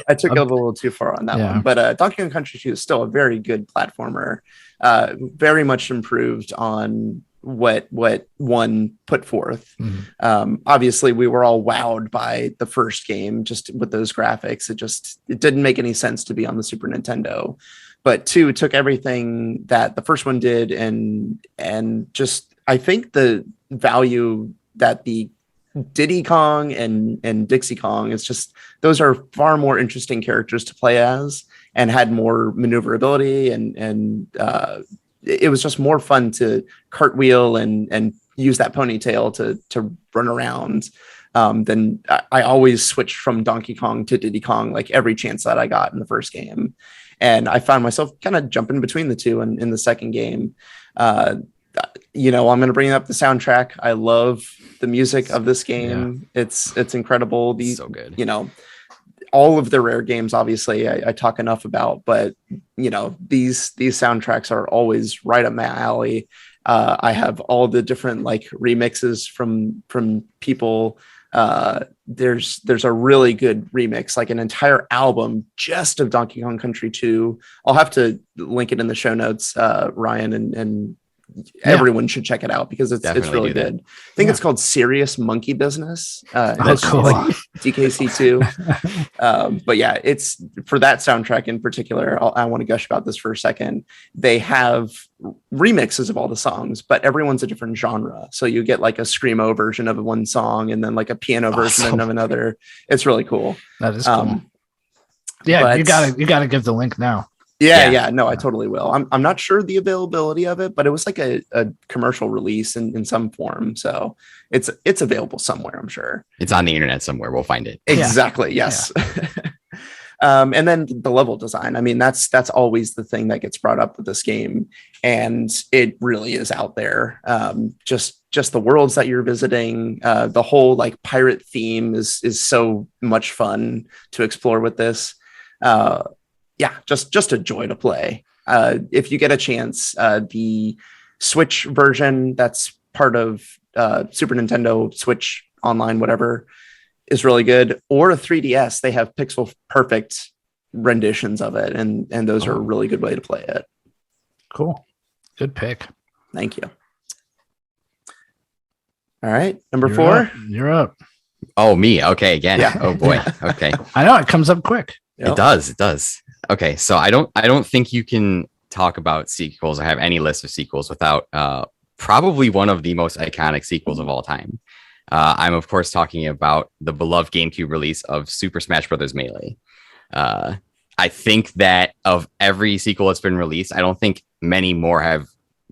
I took it a little too far on that one. But Donkey Kong Country 2 is still a very good platformer. Very much improved on what one put forth. Obviously we were all wowed by the first game just with those graphics. It didn't make any sense to be on the Super Nintendo, but 2 took everything that the first one did and just I think the value that the Diddy Kong and Dixie Kong, it's just those are far more interesting characters to play as and had more maneuverability and it was just more fun to cartwheel and use that ponytail to run around. Then I always switched from Donkey Kong to Diddy Kong like every chance that I got in the first game, and I found myself kind of jumping between the two in the second game. I'm going to bring up the soundtrack. I love the music of this game. Yeah. It's incredible. So good. All of the Rare games, obviously, I talk enough about, but these soundtracks are always right up my alley. I have all the different like remixes from people. There's a really good remix, like an entire album just of Donkey Kong Country 2. I'll have to link it in the show notes, Ryan, and everyone should check it out because it's really good. I think it's called Serious Monkey Business. That's cool. DKC2. But yeah, it's for that soundtrack in particular. I want to gush about this for a second. They have remixes of all the songs, but everyone's a different genre. So you get like a screamo version of one song and then like a piano version of another. It's really cool. That is cool. Yeah, you gotta give the link now. Yeah. No, I totally will. I'm not sure the availability of it, but it was like a commercial release in some form. So it's available somewhere, I'm sure. It's on the internet somewhere. We'll find it. Exactly. Yes. Yeah. And then the level design. I mean, that's always the thing that gets brought up with this game. And it really is out there. Just the worlds that you're visiting, the whole like pirate theme is so much fun to explore with this. Just a joy to play. If you get a chance, the Switch version that's part of Super Nintendo, Switch Online, whatever, is really good. Or a 3DS, they have pixel perfect renditions of it, and those are a really good way to play it. Cool. Good pick. Thank you. All right, number 4. You're up. Oh, me. Okay, again. Yeah. Oh boy. Okay. I know it comes up quick. Yep. It does. Okay, so I don't think you can talk about sequels or have any list of sequels without probably one of the most iconic sequels of all time. I'm of course talking about the beloved GameCube release of Super Smash Bros. Melee. I think that of every sequel that's been released, I don't think many more have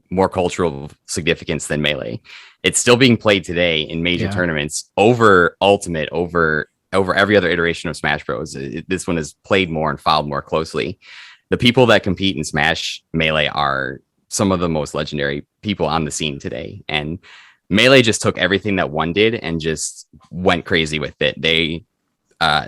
more cultural significance than Melee. It's still being played today in major tournaments over Ultimate, over every other iteration of Smash Bros. This one is played more and followed more closely. The people that compete in Smash Melee are some of the most legendary people on the scene today. And Melee just took everything that one did and just went crazy with it. They,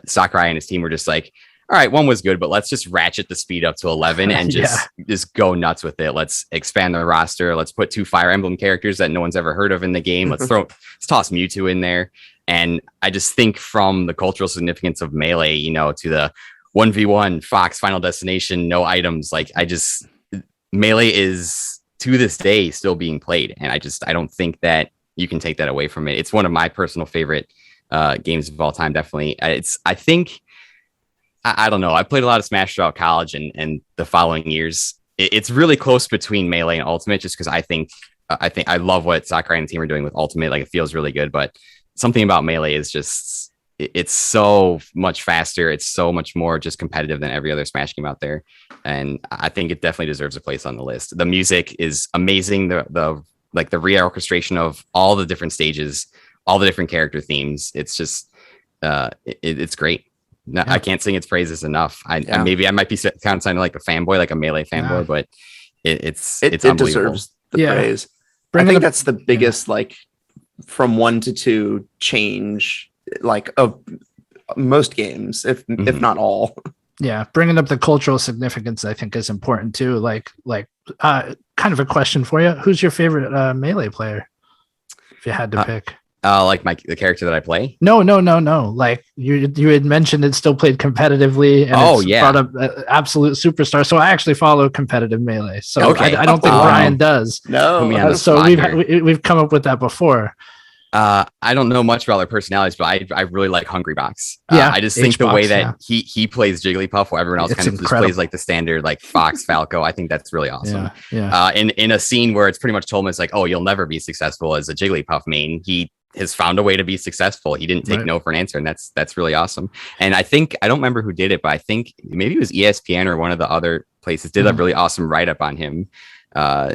Sakurai and his team were just like, all right, one was good, but let's just ratchet the speed up to 11 and just go nuts with it. Let's expand the roster. Let's put 2 Fire Emblem characters that no one's ever heard of in the game. Let's toss Mewtwo in there. And I just think from the cultural significance of Melee, you know, to the 1v1 Fox Final Destination, no items. Like Melee is to this day still being played. And I don't think that you can take that away from it. It's one of my personal favorite games of all time. Definitely. I don't know. I played a lot of Smash throughout college and the following years. It's really close between Melee and Ultimate, just because I think I love what Sakurai and the team are doing with Ultimate. Like, it feels really good, but something about Melee is just, it's so much faster. It's so much more just competitive than every other Smash game out there. And I think it definitely deserves a place on the list. The music is amazing. The reorchestration of all the different stages, all the different character themes. It's just, it's great. No, I can't sing its praises enough. Maybe I might be kind of sounding like a fanboy, like a Melee fanboy, but it deserves the praise. I think that's the biggest, like, from 1 to 2 change, like, of most games, if not all. Yeah, bringing up the cultural significance, I think, is important too. Like, kind of a question for you: who's your favorite Melee player, if you had to pick? Like the character that I play? No. Like you had mentioned, it's still played competitively, and brought up absolute superstar. So I actually follow competitive Melee. So I don't think Brian does. No. So we've come up with that before. I don't know much about their personalities, but I really like Hungrybox. I just think H-Box, the way that he plays Jigglypuff, while everyone else kind of just plays like the standard like Fox Falco, I think that's really awesome. In a scene where it's pretty much told him, it's like, oh, you'll never be successful as a Jigglypuff main. He has found a way to be successful. He didn't take no for an answer, and that's really awesome. And I think, I don't remember who did it, but I think maybe it was ESPN or one of the other places did a really awesome write-up on him,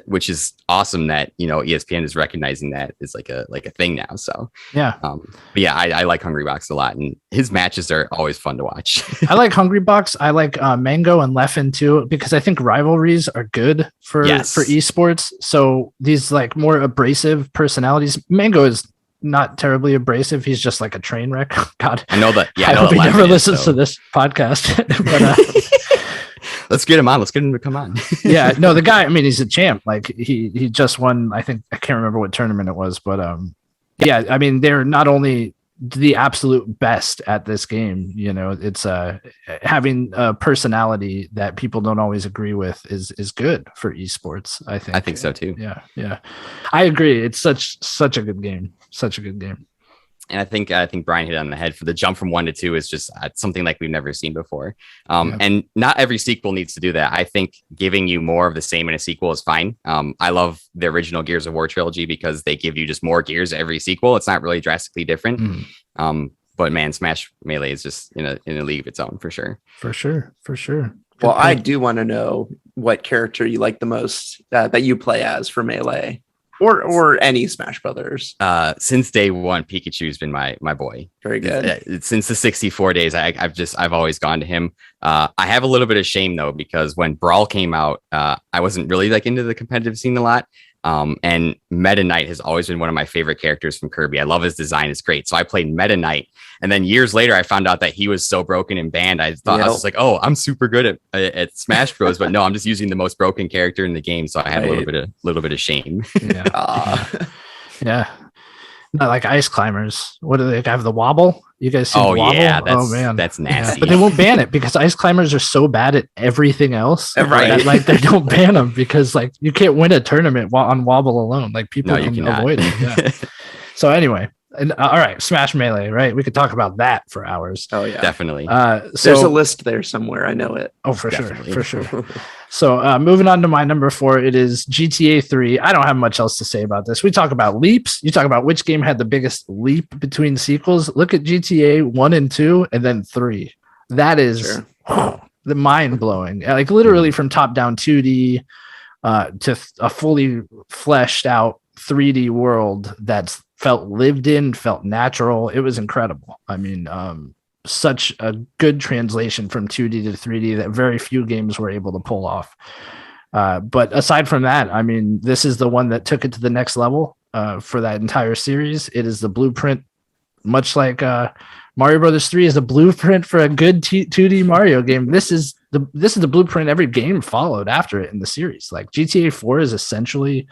which is awesome that, you know, ESPN is recognizing that it's like a thing now. So I like Hungrybox a lot, and his matches are always fun to watch. I like Hungrybox. I like Mango and Leffen too, because I think rivalries are good for esports. So these like more abrasive personalities, Mango is not terribly abrasive. He's just like a train wreck. God, I know that. Yeah, I hope he never listens to this podcast. But let's get him on. Let's get him to come on. Yeah, no, the guy, I mean, he's a champ. Like he just won, I think, I can't remember what tournament it was, but I mean, they're not only the absolute best at this game, you know, it's having a personality that people don't always agree with is good for esports. I think so too. Yeah. I agree. It's such a good game. Such a good game. And I think Brian hit it on the head. For the jump from 1 to 2 is just something like we've never seen before. And not every sequel needs to do that. I think giving you more of the same in a sequel is fine. I love the original Gears of War trilogy because they give you just more gears every sequel. It's not really drastically different. But man, Smash Melee is just in a league of its own for sure. For sure. Well, I do want to know what character you like the most that you play as for Melee. Or any Smash Brothers. Since day one, Pikachu's been my boy. Very good. Since the 64 days, I've always gone to him. I have a little bit of shame though, because when Brawl came out, I wasn't really like into the competitive scene a lot. And Meta Knight has always been one of my favorite characters from Kirby. I love his design; it's great. So I played Meta Knight, and then years later, I found out that he was so broken and banned. I thought I was like, "Oh, I'm super good at Smash Bros." But no, I'm just using the most broken character in the game. So I had a little bit of shame. Yeah. Not like Ice Climbers. What do they have? The wobble? You guys see the wobble? Yeah, man, that's nasty. Yeah. But they won't ban it because Ice Climbers are so bad at everything else. Right. That, like, they don't ban them because like you can't win a tournament on wobble alone. Like people can avoid it. Yeah. So anyway, and all right, Smash Melee, right? We could talk about that for hours. Oh yeah, definitely. There's a list there somewhere. I know it. Oh, for sure. So moving on to my number 4, it is GTA 3. I don't have much else to say about this. We talk about leaps. You talk about which game had the biggest leap between sequels. Look at GTA 1 and 2, and then 3. That is the mind blowing, like literally from top down 2D to a fully fleshed out 3D world that's felt lived in, felt natural. It was incredible. I mean, such a good translation from 2D to 3D that very few games were able to pull off. But aside from that, I mean, this is the one that took it to the next level for that entire series. It is the blueprint, much like Mario Brothers 3 is the blueprint for a good 2D Mario game. This is the blueprint every game followed after it in the series. Like GTA 4 is essentially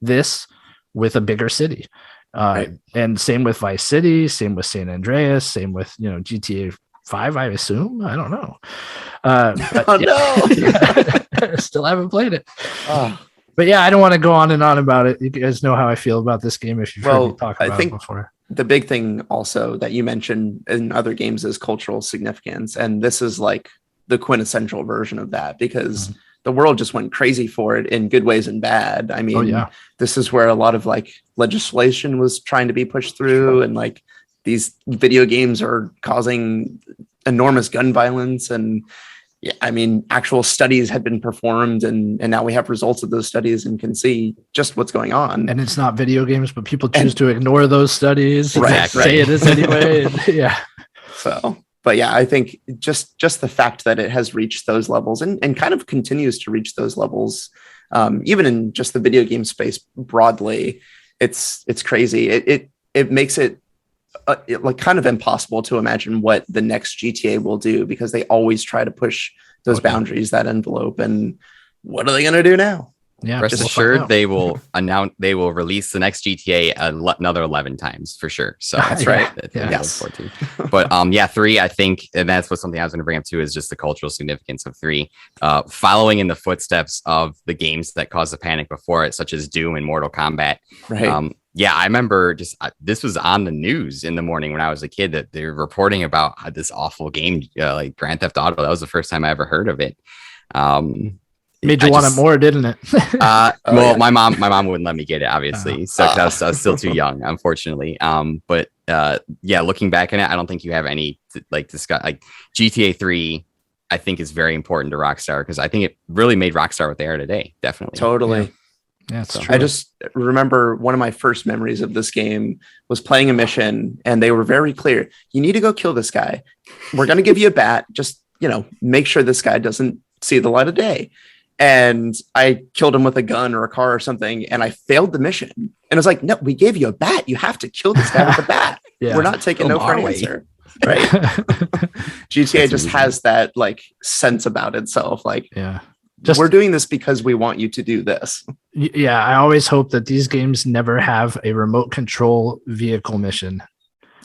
this with a bigger city. Right. And same with Vice City, same with San Andreas, same with, GTA 5, I assume. I don't know. No. Still haven't played it. But yeah, I don't want to go on and on about it. You guys know how I feel about this game if you've heard me talk about it before. The big thing also that you mentioned in other games is cultural significance. And this is like the quintessential version of that, because the world just went crazy for it in good ways and bad. I mean, this is where a lot of like legislation was trying to be pushed through, and like these video games are causing enormous gun violence. And yeah, I mean, actual studies had been performed, and now we have results of those studies and can see just what's going on. And it's not video games, but people choose to ignore those studies. Right. Say it is anyway. Yeah. So, but yeah, I think just the fact that it has reached those levels and kind of continues to reach those levels, even in just the video game space broadly, it's crazy. It makes it like kind of impossible to imagine what the next GTA will do, because they always try to push those boundaries, that envelope. And what are they going to do now? Yeah, rest assured they will release the next GTA another 11 times for sure. So that's right. Yes. But 3, I think, and that's something I was going to bring up too, is just the cultural significance of 3, following in the footsteps of the games that caused the panic before it, such as Doom and Mortal Kombat. Right. I remember this was on the news in the morning when I was a kid, that they were reporting about this awful game, like Grand Theft Auto. That was the first time I ever heard of it. Made you want it more, didn't it? My mom wouldn't let me get it, obviously. So I was still too young, unfortunately. But looking back on it, I don't think you have any discuss. Like GTA 3, I think is very important to Rockstar, because I think it really made Rockstar what they are today. Definitely. Totally. Yeah, it's true. I just remember one of my first memories of this game was playing a mission, and they were very clear. You need to go kill this guy. We're going to give you a bat. Just, make sure this guy doesn't see the light of day. And I killed him with a gun or a car or something, and I failed the mission. And I was like, no, we gave you a bat. You have to kill this guy with a bat. We're not taking no for an answer. Right. GTA just has that like sense about itself. Like, we're doing this because we want you to do this. Yeah. I always hope that these games never have a remote control vehicle mission.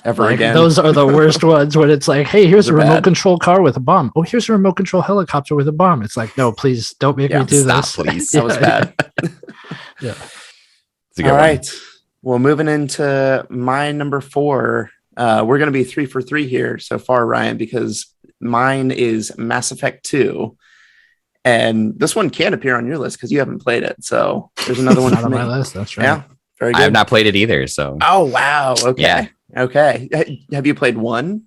Ever again. Those are the worst ones, when it's like, hey, here's a remote control car with a bomb. Oh, here's a remote control helicopter with a bomb. It's like, no, please don't make me do this. Please. That was bad. Yeah. All right. Well, moving into my number 4, we're going to be 3 for 3 here so far, Ryan, because mine is Mass Effect 2. And this one can't appear on your list because you haven't played it. So there's another one on my list. That's right. Yeah. Very good. I have not played it either. So. Oh, wow. Okay. Yeah. Okay. Have you played 1?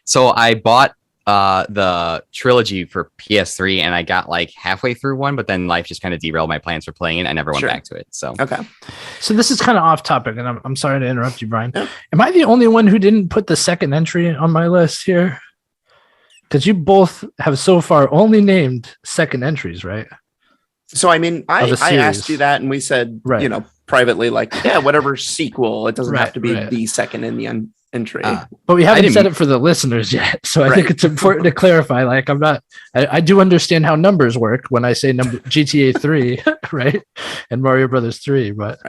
So I bought the trilogy for PS3, and I got like halfway through 1, but then life just kind of derailed my plans for playing it. I never went back to it. So okay. So this is kind of off topic, and I'm sorry to interrupt you, Brian. Yeah. Am I the only one who didn't put the second entry on my list here? Because you both have so far only named second entries, right? So I mean, I asked you that, and we said, privately, like, whatever sequel. It doesn't have to be the second in the entry. But we haven't said it for the listeners yet, so I think it's important to clarify. Like, I do understand how numbers work when I say GTA 3, right, and Mario Brothers 3, but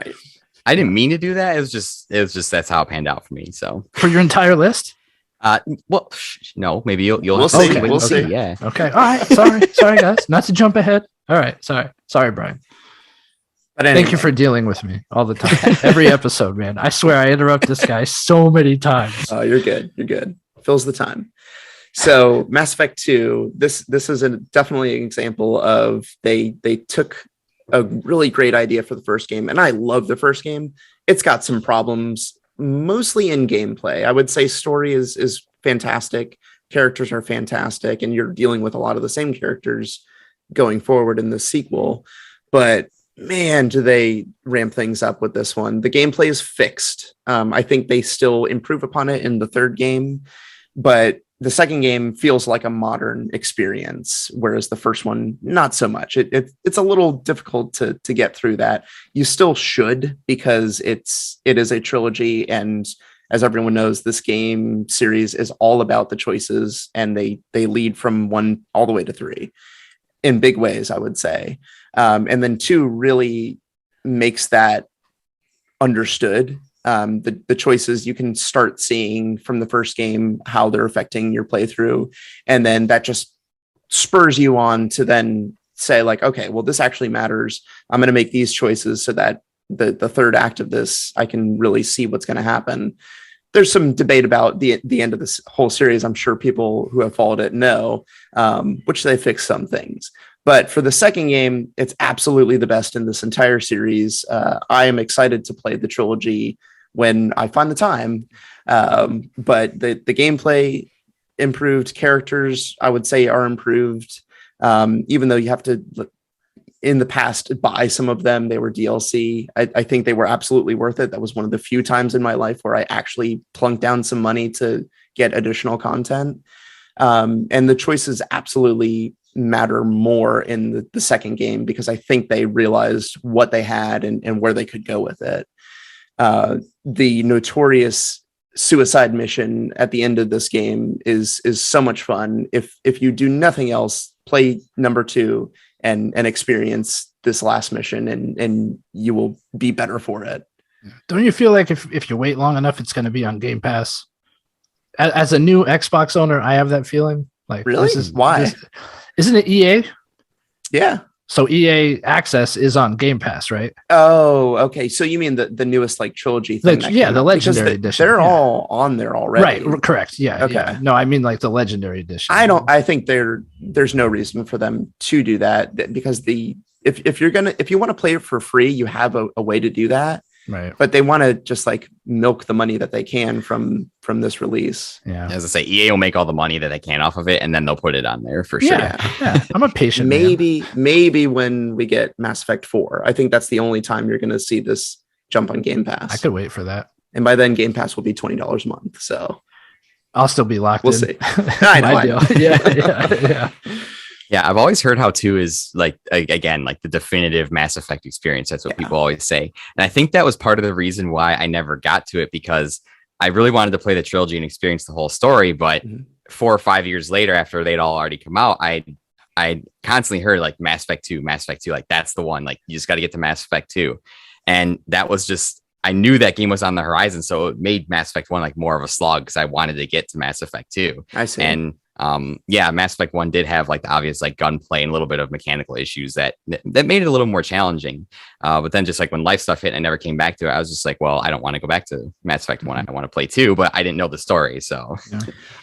I didn't mean to do that. It was just that's how it panned out for me. So for your entire list. Well, no, maybe you'll we'll see. We'll see. Yeah. Okay. All right. Sorry, guys. Not to jump ahead. All right. Sorry, Brian. But anyway. Thank you for dealing with me all the time. Every episode, man. I swear I interrupt this guy so many times. Oh, you're good. You're good. Fills the time. So Mass Effect 2, this is definitely an example of they took a really great idea for the first game, and I love the first game. It's got some problems, mostly in gameplay. I would say story is fantastic. characters are fantastic, and you're dealing with a lot of the same characters going forward in the sequel. But man, do they ramp things up with this one. The gameplay is fixed. I think they still improve upon it in the third game, but the second game feels like a modern experience, whereas the first one, not so much. It's a little difficult to get through that. You still should, because it is a trilogy, and as everyone knows, this game series is all about the choices, and they lead from 1 all the way to 3 in big ways, I would say. And then 2 really makes that understood. The choices you can start seeing from the first game, how they're affecting your playthrough. And then that just spurs you on to then say like, okay, well, this actually matters. I'm going to make these choices so that the third act of this, I can really see what's going to happen. There's some debate about the end of this whole series. I'm sure people who have followed it know, which they fixed some things. But for the second game, it's absolutely the best in this entire series. I am excited to play the trilogy when I find the time. But the gameplay improved, characters, I would say, are improved. Even though you have to, in the past, buy some of them, they were DLC. I think they were absolutely worth it. That was one of the few times in my life where I actually plunked down some money to get additional content. And the choices absolutely matter more in the second game, because I think they realized what they had and where they could go with it. The notorious suicide mission at the end of this game is so much fun. If you do nothing else, play number 2 and experience this last mission, and you will be better for it. Don't you feel like if you wait long enough, it's going to be on Game Pass? As a new Xbox owner, I have that feeling. Like, really? Why? Isn't it EA? Yeah. So EA Access is on Game Pass, right? Oh, okay. So you mean the newest like trilogy thing? The Legendary Edition. They're all on there already. Right. Correct. Yeah. Okay. Yeah. No, I mean like the Legendary Edition. I think there's no reason for them to do that, because if you want to play it for free, you have a way to do that. Right. But they want to just like milk the money that they can from this release. Yeah. As I say, EA will make all the money that they can off of it, and then they'll put it on there for sure. Yeah. I'm a patient maybe when we get Mass Effect 4, I think that's the only time you're going to see this jump on Game Pass. I could wait for that. And by then, Game Pass will be $20 a month. So I'll still be locked we'll in. See. I know. Yeah. Yeah, I've always heard how 2 is like, again, like the definitive Mass Effect experience. That's what people always say. And I think that was part of the reason why I never got to it, because I really wanted to play the trilogy and experience the whole story. But 4 or 5 years later, after they'd all already come out, I constantly heard like Mass Effect 2, like that's the one, like you just got to get to Mass Effect 2. And that was just, I knew that game was on the horizon. So it made Mass Effect 1 like more of a slog, because I wanted to get to Mass Effect 2. I see. And Mass Effect 1 did have like the obvious like gunplay and a little bit of mechanical issues that made it a little more challenging. But then just like when life stuff hit and I never came back to it, I was just like, well, I don't want to go back to Mass Effect 1. I want to play 2, but I didn't know the story. So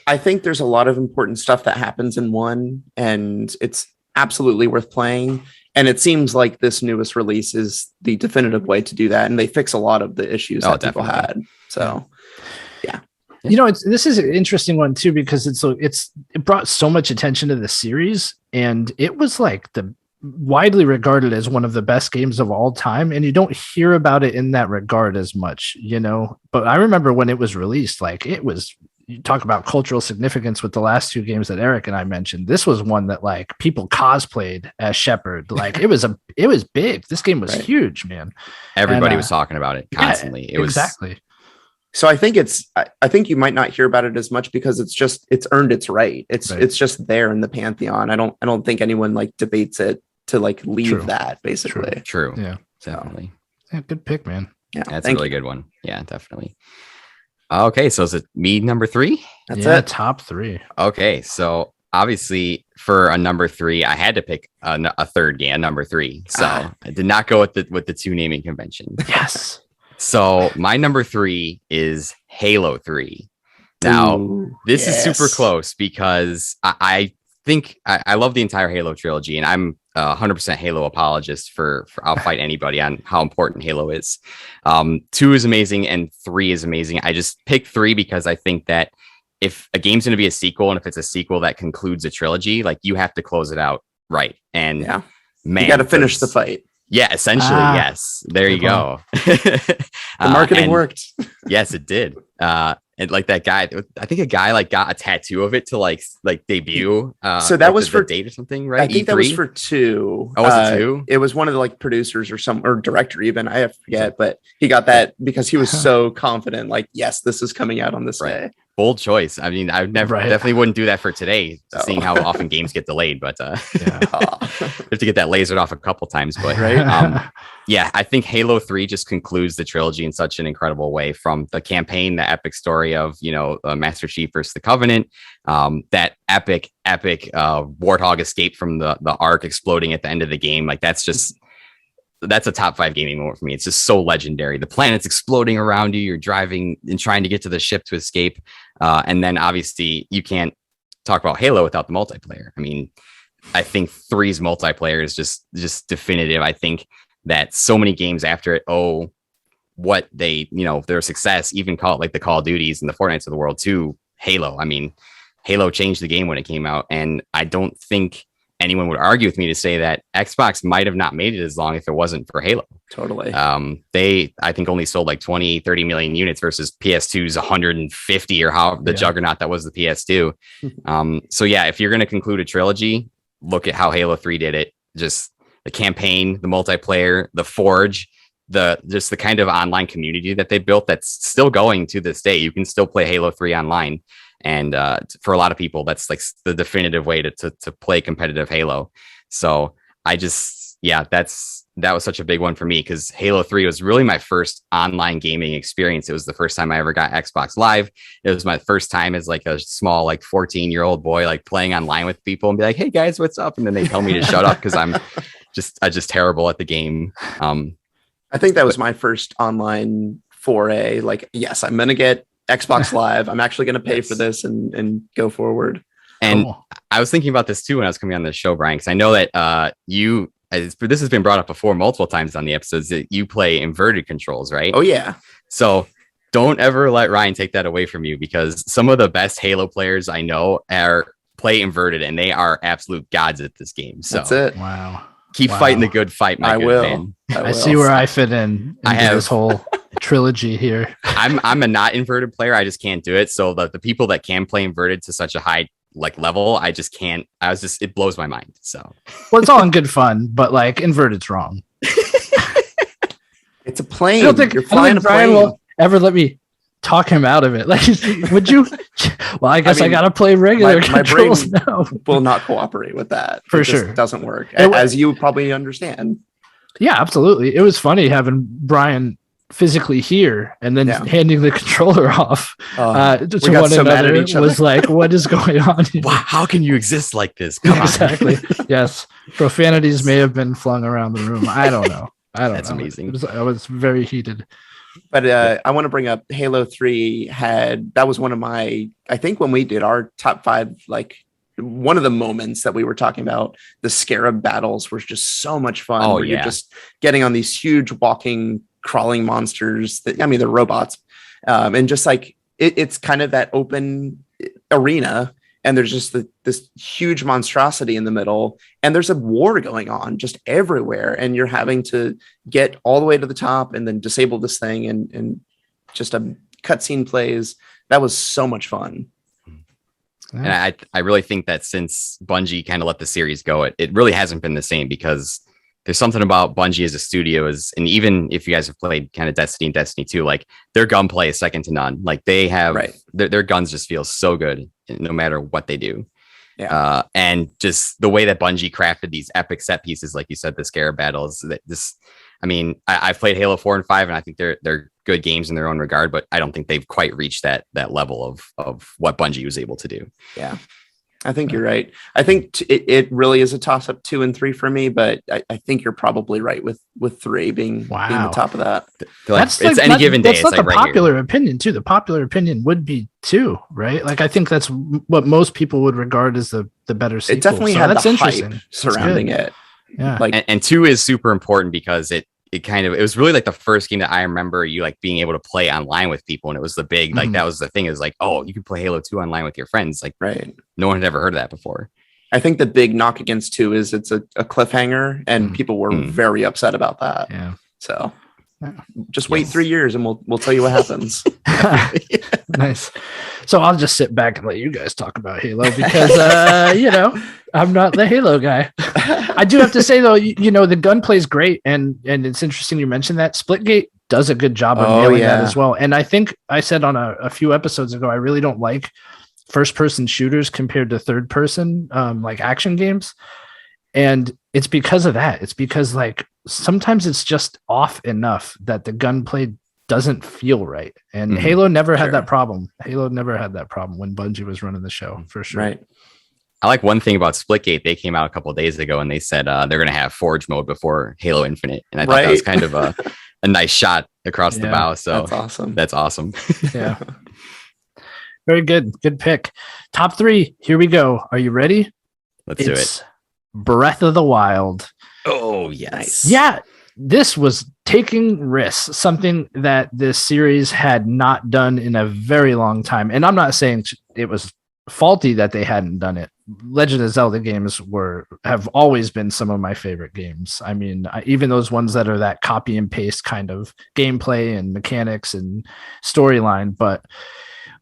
I think there's a lot of important stuff that happens in 1, and it's absolutely worth playing. And it seems like this newest release is the definitive way to do that. And they fix a lot of the issues that people had. So yeah. You know, this is an interesting one too, because it brought so much attention to the series, and it was like widely regarded as one of the best games of all time. And you don't hear about it in that regard as much, you know, but I remember when it was released, like you talk about cultural significance with the last 2 games that Eric and I mentioned. This was one that like people cosplayed as Shepard. Like it was big. This game was huge, man. Everybody was talking about it constantly. Yeah, exactly. So I think I think you might not hear about it as much because it's earned its right. It's just there in the pantheon. I don't think anyone like debates it to like leave that basically. True. Yeah. Definitely. Yeah, good pick, man. Yeah. That's a really good one. Yeah, definitely. Okay, so is it me number 3? That's it. Top 3. Okay, so obviously for a number 3, I had to pick a third game, number 3. So I did not go with the 2 naming convention. Yes. So my number 3 is Halo 3. Now, this is super close because I think I love the entire Halo trilogy, and I'm 100% Halo apologist for I'll fight anybody on how important Halo is. 2 is amazing and 3 is amazing. I just picked 3 because I think that if a game's going to be a sequel, and if it's a sequel that concludes a trilogy, like you have to close it out right. And man, you got to finish the fight. Yeah, essentially, yes. There you go. The marketing worked. Yes, it did. And like that guy, I think a guy like got a tattoo of it to like debut. So that like was for date or something, right? I think E3? that was for 2. Oh, was it 2? It was one of the like producers or director even. I forget, but he got that because he was so confident. Like, yes, this is coming out on this day. Bold choice. I mean, I would definitely wouldn't do that for today, seeing how often games get delayed. But you have to get that lasered off a couple times. But yeah, I think Halo 3 just concludes the trilogy in such an incredible way, from the campaign, the epic story of Master Chief versus the Covenant, that epic Warthog escape from the Ark exploding at the end of the game. Like that's a top 5 gaming moment for me. It's just so legendary. The planet's exploding around you. You're driving and trying to get to the ship to escape. And then obviously you can't talk about Halo without the multiplayer. I mean, I think 3's multiplayer is just definitive. I think that so many games after it, what they, their success, even call it like the Call of Duties and the Fortnites of the world to Halo. I mean, Halo changed the game when it came out. And I don't think anyone would argue with me to say that Xbox might have not made it as long if it wasn't for Halo. Totally. They, I think, only sold like 20-30 million units versus PS2's 150 or how the juggernaut that was the PS2. So yeah, if you're going to conclude a trilogy, look at how Halo 3 did it. Just the campaign, the multiplayer, the Forge, just the kind of online community that they built that's still going to this day. You can still play Halo 3 online. And for a lot of people, that's like the definitive way to play competitive Halo. So that was such a big one for me, because Halo 3 was really my first online gaming experience. It was the first time I ever got Xbox Live. It was my first time as like a small, like 14-year-old boy, like playing online with people and be like, hey guys, what's up? And then they tell me to shut up because I'm just terrible at the game. I think that was my first online foray. Like, yes, I'm going to get Xbox Live. I'm actually going to pay for this and go forward. And I was thinking about this too when I was coming on this show, Brian, because I know that this has been brought up before multiple times on the episodes, that you play inverted controls, right? Oh yeah. So don't ever let Ryan take that away from you, because some of the best Halo players I know play inverted, and they are absolute gods at this game. So that's it. Wow. Keep fighting the good fight, my good man. I see where I fit in. I have this whole trilogy here. I'm a not inverted player. I just can't do it. So the people that can play inverted to such a high level, I just can't. It blows my mind. So well, it's all in good fun, but like inverted's wrong. It's a plane. I don't think Brian will ever let me talk him out of it. Like, would you? Well, I guess I gotta play regular controls now. Will not cooperate with that for sure. It doesn't work, as you probably understand. Yeah, absolutely. It was funny having Brian physically here and then handing the controller off to one another. Was like, what is going on here? Wow, how can you exist like this? Come exactly. Yes, profanities may have been flung around the room. I don't know. That's amazing. I was very heated. But I want to bring up Halo 3 that was one of my, I think when we did our top 5, like one of the moments that we were talking about, the Scarab battles were just so much fun. Where you're just getting on these huge walking, crawling monsters they're robots. And just like, it's kind of that open arena, and there's just this huge monstrosity in the middle, and there's a war going on just everywhere, and you're having to get all the way to the top and then disable this thing, and just a cutscene plays. That was so much fun. And I really think that since Bungie kind of let the series go, it really hasn't been the same, because there's something about Bungie as a studio and even if you guys have played kind of Destiny and Destiny 2, like their gunplay is second to none. Like they have their guns just feel so good no matter what they do. Yeah. And just the way that Bungie crafted these epic set pieces, like you said, the Scarab battles, I've played Halo 4 and 5, and I think they're good games in their own regard, but I don't think they've quite reached that level of what Bungie was able to do. Yeah. I think you're right. I think it really is a toss up 2 and 3 for me, but I think you're probably right with 3 being the top of that. That's it's any given day. That's not the popular opinion too. The popular opinion would be 2, right? Like I think that's what most people would regard as the better sequel. It definitely had the hype surrounding it. Yeah. Like, and 2 is super important because it it was really like the first game that I remember you like being able to play online with people. And it was the big, like, that was the thing, is like, oh, you can play Halo 2 online with your friends. Like, right. No one had ever heard of that before. I think the big knock against 2 is it's a cliffhanger, and people were very upset about that. Yeah. So just wait 3 years and we'll tell you what happens. Nice. So I'll just sit back and let you guys talk about Halo because, I'm not the Halo guy. I do have to say, though, the gunplay is great. And it's interesting you mentioned that. Splitgate does a good job of nailing that as well. And I think I said on a few episodes ago, I really don't like first-person shooters compared to third-person, like action games. And it's because of that. It's because, like, sometimes it's just off enough that the gunplay doesn't feel right. And Halo never had that problem. Halo never had that problem when Bungie was running the show, for sure. Right. I like one thing about Splitgate. They came out a couple of days ago and they said they're going to have Forge mode before Halo Infinite. And I thought that was kind of a nice shot across the bow. So that's awesome. Yeah. Very good. Good pick. Top 3. Here we go. Are you ready? Let's do it. Breath of the Wild. Oh, yes. Yeah. This was taking risks, something that this series had not done in a very long time. And I'm not saying it was faulty that they hadn't done it. Legend of Zelda games have always been some of my favorite games. I mean, even those ones that are that copy and paste kind of gameplay and mechanics and storyline. But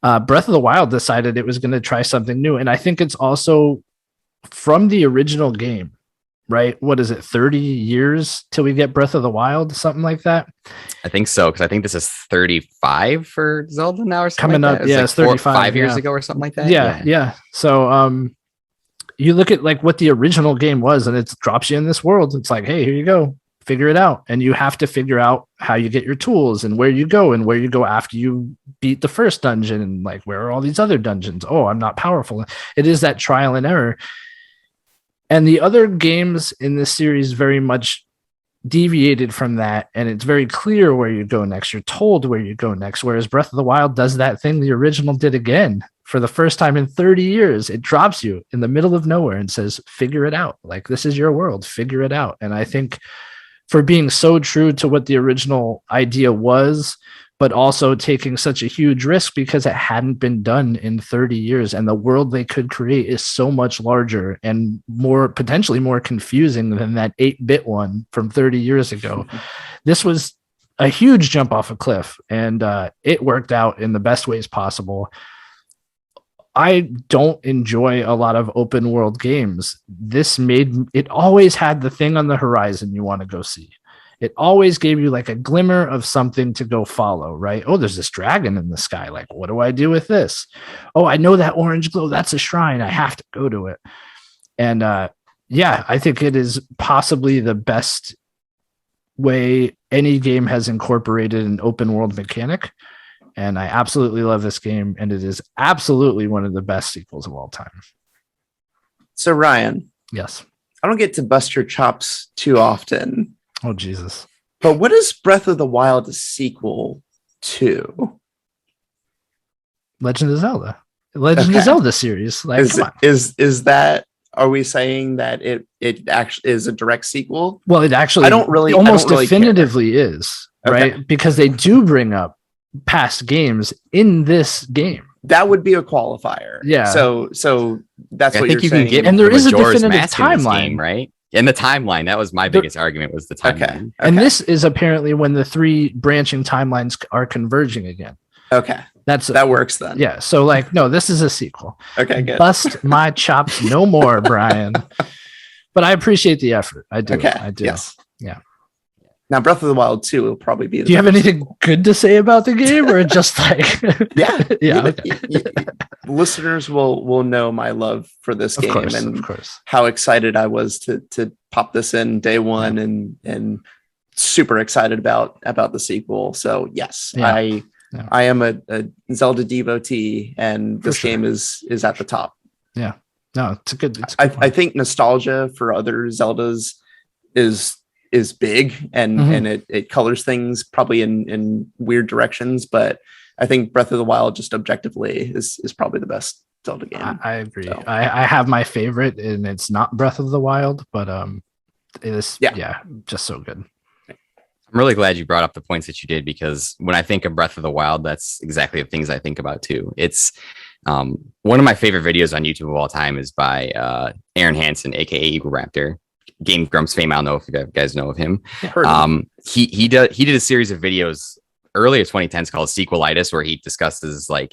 Breath of the Wild decided it was going to try something new. And I think it's also from the original game, right? What is it, 30 years till we get Breath of the Wild, something like that? I think so, because I think this is 35 for Zelda now or something. Coming like up, that. it's 35 5 years ago or something like that. Yeah. So you look at like what the original game was, and it drops you in this world. It's like, hey, here you go, figure it out. And you have to figure out how you get your tools and where you go after you beat the first dungeon, and like, where are all these other dungeons? Oh, I'm not powerful. It is that trial and error. And the other games in this series very much deviated from that, and it's very clear where you go next. You're told where you go next, whereas Breath of the Wild does that thing the original did again. For the first time in 30 years, it drops you in the middle of nowhere and says, figure it out. Like, this is your world, figure it out. And I think for being so true to what the original idea was, but also taking such a huge risk because it hadn't been done in 30 years. And the world they could create is so much larger and potentially more confusing than that 8-bit one from 30 years ago. This was a huge jump off a cliff, and it worked out in the best ways possible. I don't enjoy a lot of open world games. This made it always had the thing on the horizon you want to go see. It always gave you like a glimmer of something to go follow, right? Oh, there's this dragon in the sky. Like, what do I do with this? Oh, I know that orange glow. That's a shrine. I have to go to it. And I think it is possibly the best way any game has incorporated an open world mechanic. And I absolutely love this game. And it is absolutely one of the best sequels of all time. So, Ryan. Yes. I don't get to bust your chops too often. Oh, Jesus. But what is Breath of the Wild a sequel to? Legend of Zelda. Legend of Zelda series. Like, is that, are we saying that it actually is a direct sequel? Well, it actually almost definitively is, right? Okay. Because they do bring up past games in this game. That would be a qualifier. Yeah. So that's what you're saying. Get and there is a Majora's definitive Mask timeline, game, right? In the timeline, that was my biggest argument, was the timeline. Okay. And this is apparently when the 3 branching timelines are converging again. Okay. That works then. Yeah. So like, no, this is a sequel. Okay, good. Bust my chops no more, Brian. But I appreciate the effort. I do. Okay. I do. Yes. Yeah. Now, Breath of the Wild 2 will probably be. Do you have anything good to say about the game, or just like? Yeah. Listeners will know my love for this game, and of course, how excited I was to pop this in day one, and super excited about the sequel. So yes, I am a Zelda devotee, and this game is at the top. Yeah, no, it's a good. I think nostalgia for other Zeldas is big, and it colors things probably in weird directions, but I think Breath of the Wild just objectively is probably the best Zelda game. I agree. So. I have my favorite, and it's not Breath of the Wild, but it is just so good. I'm really glad you brought up the points that you did, because when I think of Breath of the Wild, that's exactly the things I think about too. It's one of my favorite videos on YouTube of all time is by Aaron Hansen, aka Eagle Raptor, Game Grumps fame. I don't know if you guys know of him. He did a series of videos early 2010s called Sequelitis, where he discusses like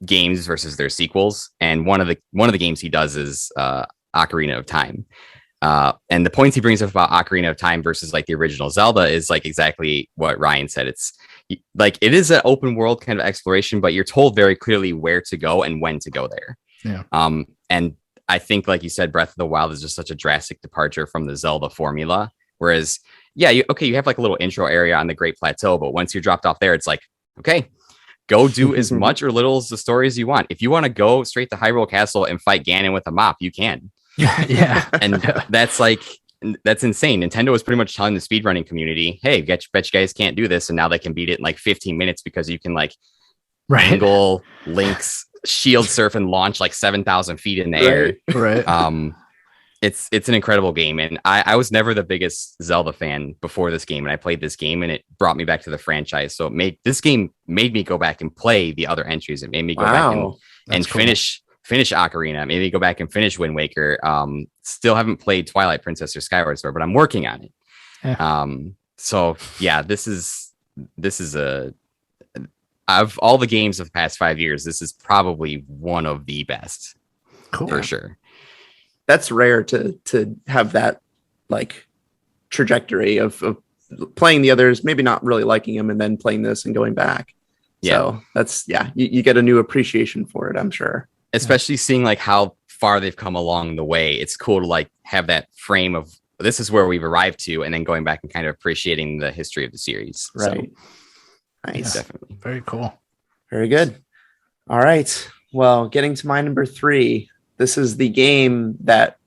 games versus their sequels, and one of the games he does is Ocarina of Time. And the points he brings up about Ocarina of Time versus like the original Zelda is like exactly what Ryan said. It's like, it is an open world kind of exploration, but you're told very clearly where to go and when to go there. Yeah. And I think, like you said, Breath of the Wild is just such a drastic departure from the Zelda formula. Whereas, yeah, you have like a little intro area on the Great Plateau, but once you're dropped off there, it's like, okay, go do as much or little as the story as you want. If you want to go straight to Hyrule Castle and fight Ganon with a mop, you can. Yeah. And that's insane. Nintendo was pretty much telling the speedrunning community, hey, bet you guys can't do this. And now they can beat it in like 15 minutes because you can like angle Link's shield surf and launch like 7,000 feet in the air. Right. It's an incredible game. And I was never the biggest Zelda fan before this game. And I played this game and it brought me back to the franchise. So this game made me go back and play the other entries. It made me go back and finish Ocarina, maybe go back and finish Wind Waker. Still haven't played Twilight Princess or Skyward Sword, but I'm working on it. Yeah. So yeah, this is of all the games of the past 5 years, this is probably one of the best. Cool. For sure. That's rare to have that like trajectory of playing the others, maybe not really liking them, and then playing this and going back. Yeah. So that's, you get a new appreciation for it, I'm sure. Especially seeing like how far they've come along the way. It's cool to like have that frame of this is where we've arrived to, and then going back and kind of appreciating the history of the series. Right. So, nice. Definitely. Very cool. Very good. All right. Well, getting to my number 3. This is the game that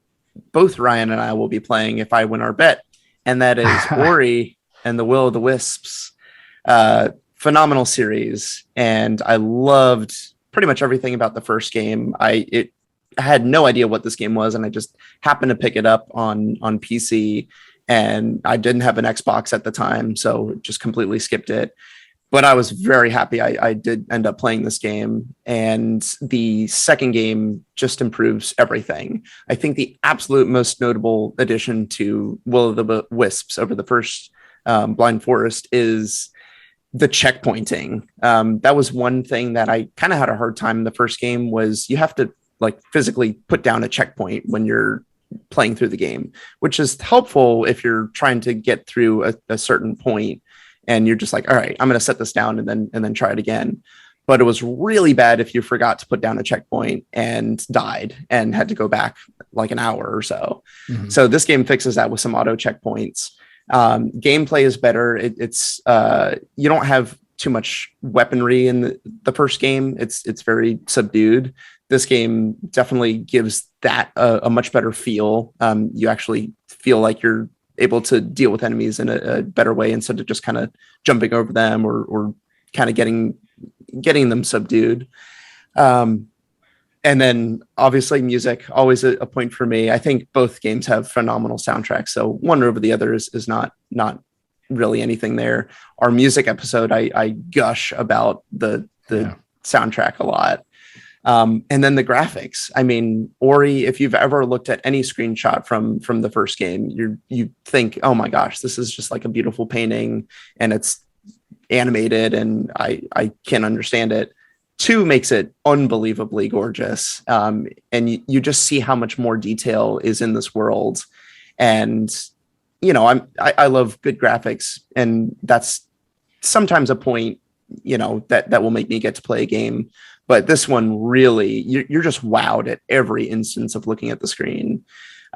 both Ryan and I will be playing if I win our bet. And that is Ori and the Will of the Wisps. Phenomenal series. And I loved pretty much everything about the first game. I had no idea what this game was, and I just happened to pick it up on PC, and I didn't have an Xbox at the time, so just completely skipped it. But I was very happy I did end up playing this game, and the second game just improves everything. I think the absolute most notable addition to Will of the Wisps over the first Blind Forest is the checkpointing. That was one thing that I kind of had a hard time in the first game, was you have to like physically put down a checkpoint when you're playing through the game, which is helpful if you're trying to get through a certain point and you're just like, all right, I'm going to set this down and then try it again. But it was really bad if you forgot to put down a checkpoint and died and had to go back like an hour or so. Mm-hmm. So this game fixes that with some auto checkpoints. Gameplay is better. It's you don't have too much weaponry in the first game. It's very subdued. This game definitely gives that a much better feel. You actually feel like you're able to deal with enemies in a better way instead of just kind of jumping over them or kind of getting them subdued. And then obviously music, always a point for me. I think both games have phenomenal soundtracks. So one over the other is not really anything there. Our music episode, I gush about the soundtrack a lot. And then the graphics. I mean, Ori, if you've ever looked at any screenshot from the first game, you think, oh my gosh, this is just like a beautiful painting and it's animated and I can't understand it. 2 makes it unbelievably gorgeous. And you just see how much more detail is in this world. And, you know, I love good graphics, and that's sometimes a point, you know, that will make me get to play a game. But this one really, you're just wowed at every instance of looking at the screen.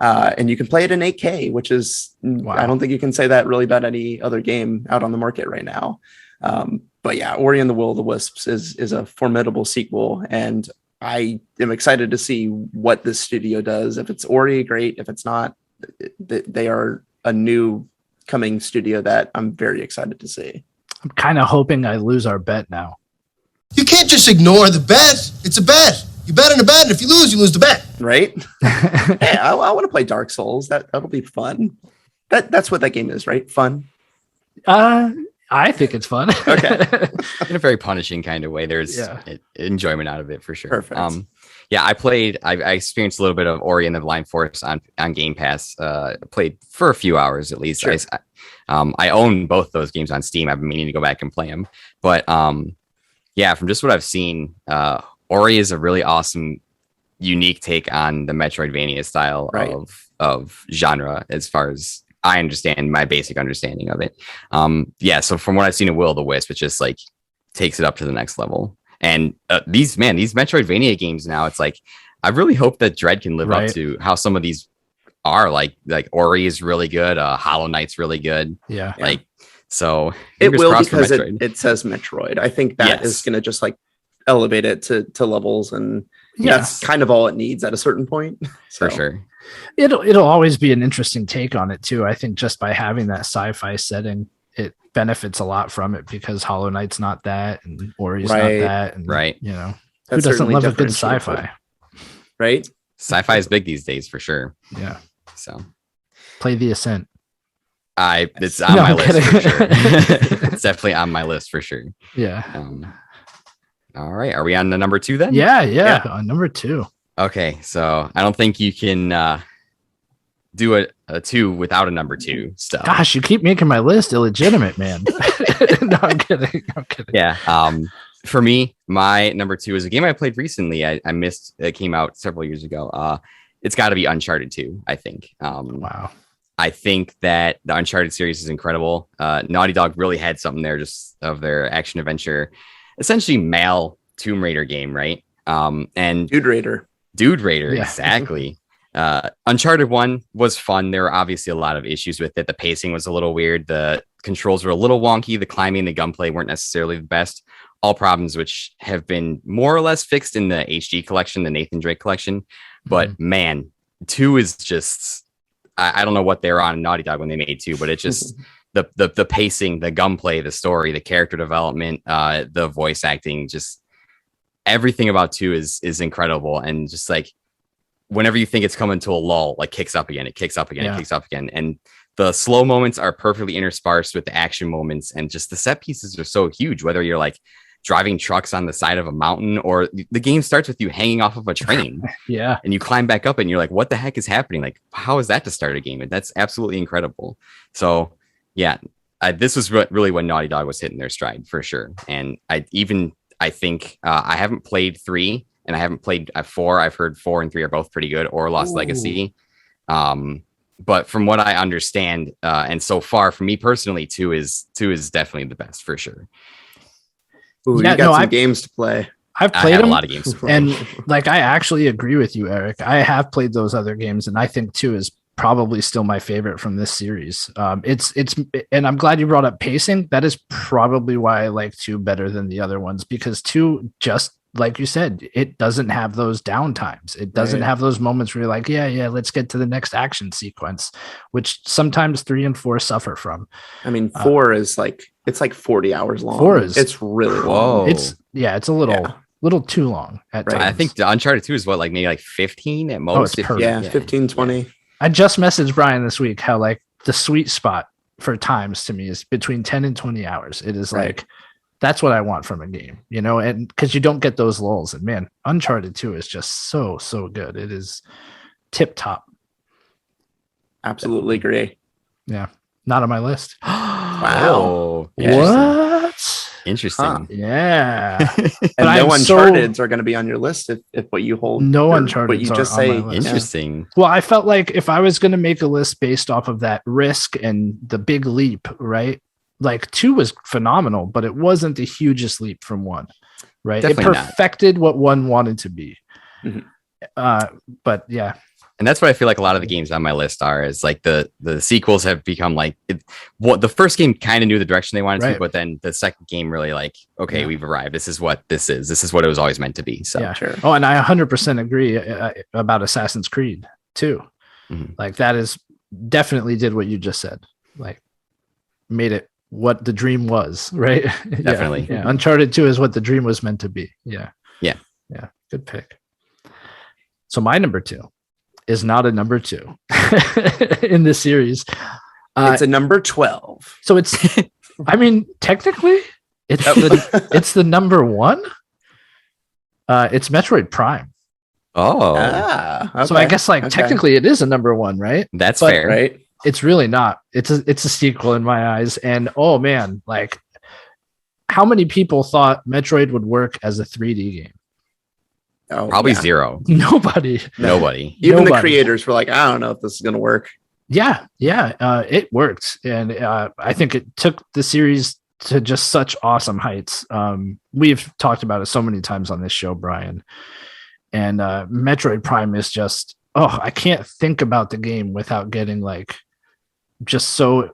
And you can play it in 8K, which is, wow. I don't think you can say that really about any other game out on the market right now. But yeah, Ori and the Will of the Wisps is a formidable sequel, and I am excited to see what this studio does. If it's Ori, great. If it's not, they are a new coming studio that I'm very excited to see. I'm kind of hoping I lose our bet now. You can't just ignore the bet. It's a bet. You bet on a bet, and if you lose the bet. Right? Hey, I want to play Dark Souls. That'll be fun. That's what that game is, right? Fun. I think it's fun. Okay. In a very punishing kind of way. There's enjoyment out of it for sure. Perfect. Yeah, I experienced a little bit of Ori and the Blind Forest on Game Pass. Played for a few hours at least. Sure. I own both those games on Steam. I've been meaning to go back and play them. But yeah, from just what I've seen, Ori is a really awesome, unique take on the Metroidvania style of genre, as far as I understand, my basic understanding of it. Yeah, so from what I've seen of Will o' the Wisp, it just like takes it up to the next level. And these Metroidvania games now, it's like I really hope that Dread can live up to how some of these are. Like Ori is really good, Hollow Knight's really good. Yeah. Like so it will, because it says Metroid. I think that is going to just like elevate it to levels, and that's kind of all it needs at a certain point. For sure. It'll always be an interesting take on it too. I think just by having that sci-fi setting, it benefits a lot from it, because Hollow Knight's not that, and Ori's not that, and you know, who doesn't love a good sci-fi? Right? Sci-fi is big these days for sure. Yeah. So play The Ascent. It's on my list for sure. It's definitely on my list for sure. Yeah. All right. Are we on the number 2 then? Yeah. On number 2. Okay, so I don't think you can do a 2 without a number 2 stuff. Gosh, you keep making my list illegitimate, man. No, I'm kidding. Yeah. For me, my number 2 is a game I played recently. I missed. It came out several years ago. It's got to be Uncharted 2, I think. Wow. I think that the Uncharted series is incredible. Naughty Dog really had something there, just of their action adventure, essentially male Tomb Raider game, right? And Dude Raider, exactly. Uncharted 1 was fun. There were obviously a lot of issues with it. The pacing was a little weird. The controls were a little wonky. The climbing and the gunplay weren't necessarily the best. All problems which have been more or less fixed in the HD collection, the Nathan Drake collection. But man, 2 is just, I don't know what they were on Naughty Dog when they made 2, but it's just the pacing, the gunplay, the story, the character development, the voice acting, just everything about 2 is incredible. And just like whenever you think it's coming to a lull, like kicks up again, it kicks up again. And the slow moments are perfectly interspersed with the action moments, and just the set pieces are so huge, whether you're like driving trucks on the side of a mountain, or the game starts with you hanging off of a train. And you climb back up and you're like, what the heck is happening? Like, how is that to start a game? And that's absolutely incredible. So yeah, this was really when Naughty Dog was hitting their stride for sure. And I think I haven't played 3 and I haven't played 4. I've heard 4 and 3 are both pretty good, or Lost Legacy. But from what I understand, and so far for me personally, 2 is definitely the best for sure. Ooh, you got some games to play. I've played a lot of games to play. And like, I actually agree with you, Eric. I have played those other games, and I think 2 is probably still my favorite from this series. It's and I'm glad you brought up pacing. That is probably why I like 2 better than the other ones, because 2, just like you said, it doesn't have those downtimes. It doesn't have those moments where you're like, yeah, let's get to the next action sequence, which sometimes 3 and 4 suffer from. I mean, 4 is like, it's like 40 hours long. 4 is, it's really long. It's a little too long at times. I think the Uncharted 2 is what, maybe 15 at most. 15, 20. Yeah. I just messaged Brian this week how like the sweet spot for times to me is between 10 and 20 hours. It is like, that's what I want from a game, you know, and because you don't get those lulls. And man, Uncharted 2 is just so good. It is tip top. Absolutely agree. Yeah. Not on my list. Wow. What? Interesting. Yeah. And no Uncharted's are going to be on your list if what you hold. No Uncharted. What you just say. Interesting. Yeah. Well, I felt like if I was going to make a list based off of that risk and the big leap, right? Like 2 was phenomenal, but it wasn't the hugest leap from 1, right? Definitely it perfected what 1 wanted to be. But yeah. And that's what I feel like a lot of the games on my list are, is like the sequels have become like the first game kind of knew the direction they wanted to, but then the second game really like, okay, we've arrived. This is what this is. This is what it was always meant to be. So sure. Oh, and I 100% agree about Assassin's Creed too. Like that is definitely did what you just said. Like made it what the dream was, right? Definitely. Yeah. Uncharted 2 is what the dream was meant to be. Yeah. Good pick. So my number 2 is not a number 2 in this series. It's a number 12. So it's I mean, technically, it's the number one. It's Metroid Prime. Oh, Okay. So I guess technically it is a number one, right? that's But- fair. Right. It's really not. It's a sequel in my eyes. And oh man, how many people thought Metroid would work as a 3D game? Oh, Probably yeah. zero. Nobody. Nobody. Even the Nobody. creators were like, I don't know if this is going to work. Yeah, it worked, and I think it took the series to just such awesome heights. We've talked about it so many times on this show, Brian, and Metroid Prime is just I can't think about the game without getting just so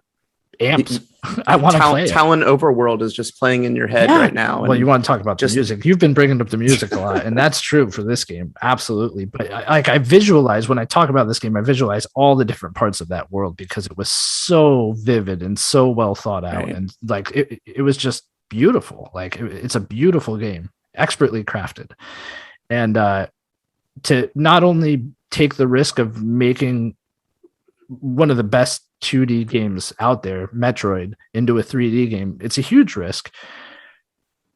amped. I want to play it. Talon Overworld is just playing in your head Yeah. right now. Well, and you want to talk about just- the music. You've been bringing up the music a lot, and that's true for this game. Absolutely. But I visualize when I talk about this game, I visualize all the different parts of that world because it was so vivid and so well thought out. Right. And it was just beautiful. It's a beautiful game, expertly crafted. And to not only take the risk of making one of the best 2D games out there, Metroid, into a 3D game, it's a huge risk.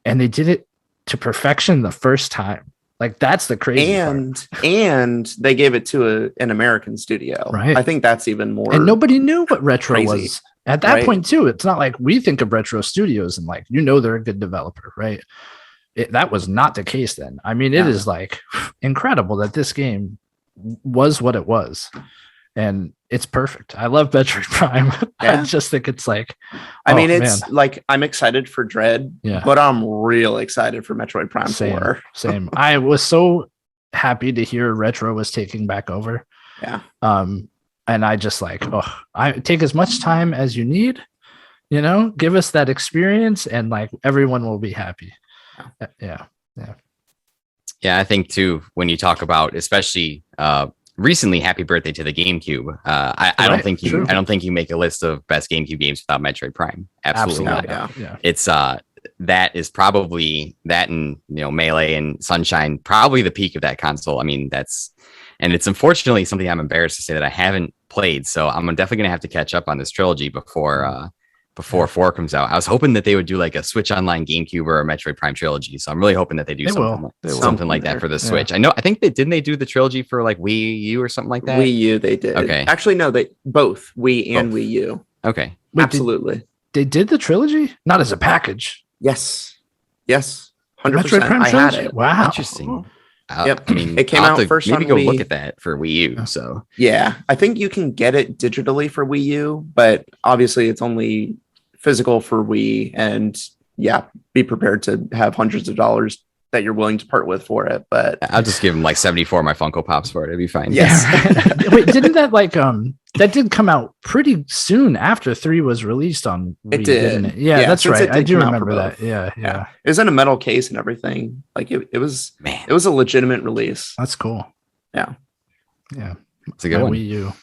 And they did it to perfection the first time. That's the crazy part. And they gave it to an American studio. Right. I think that's even more. And nobody knew what retro crazy. was at that Right. point too. It's not like we think of retro studios and they're a good developer, right? That was not the case then. I mean, it Yeah. is incredible that this game was what it was. And it's perfect. I love Metroid Prime. Yeah. I just think it's I mean, it's I'm excited for Dread, Yeah. but I'm real excited for Metroid Prime 4. Same. I was so happy to hear Retro was taking back over. Yeah. And I just I take as much time as you need, give us that experience and everyone will be happy. Yeah. Yeah, I think too, when you talk about, especially recently, happy birthday to the GameCube. I don't think you true. I don't think you make a list of best GameCube games without Metroid Prime. Absolutely not. Yeah. It's that is probably that, and Melee and Sunshine, probably the peak of that console. I mean, and it's unfortunately something I'm embarrassed to say that I haven't played. So I'm definitely gonna have to catch up on this trilogy before 4 comes out. I was hoping that they would do a Switch Online GameCube or a Metroid Prime trilogy. So I'm really hoping that they do They something, will. They will. something like that for the Switch. I think they did the trilogy for Wii U or something like that. Wii U, they did. Okay. Actually, no, they both Wii and Both. Wii U. Okay. Wait, Absolutely. They did the trilogy? Not as a package. Yes. 100%. Metroid Prime I had trilogy? it. Wow. Interesting. Yep. I mean, It came I'll have out to first maybe on go Wii. look at that for Wii U. So Yeah, I think you can get it digitally for Wii U, but obviously it's only physical for Wii. And yeah, be prepared to have hundreds of dollars that you're willing to part with for it. But I'll just give them 74 of my Funko Pops for it. It'd be fine. Yes. Yeah. Wait, didn't that that did come out pretty soon after 3 was released on Wii, It did. didn't it? Yeah, Yeah, that's since right. it I did do come out for remember that. both. Yeah. it was in a metal case and everything. It was Man, a legitimate release. That's cool. Yeah. Yeah. it's a good That one. Wii U.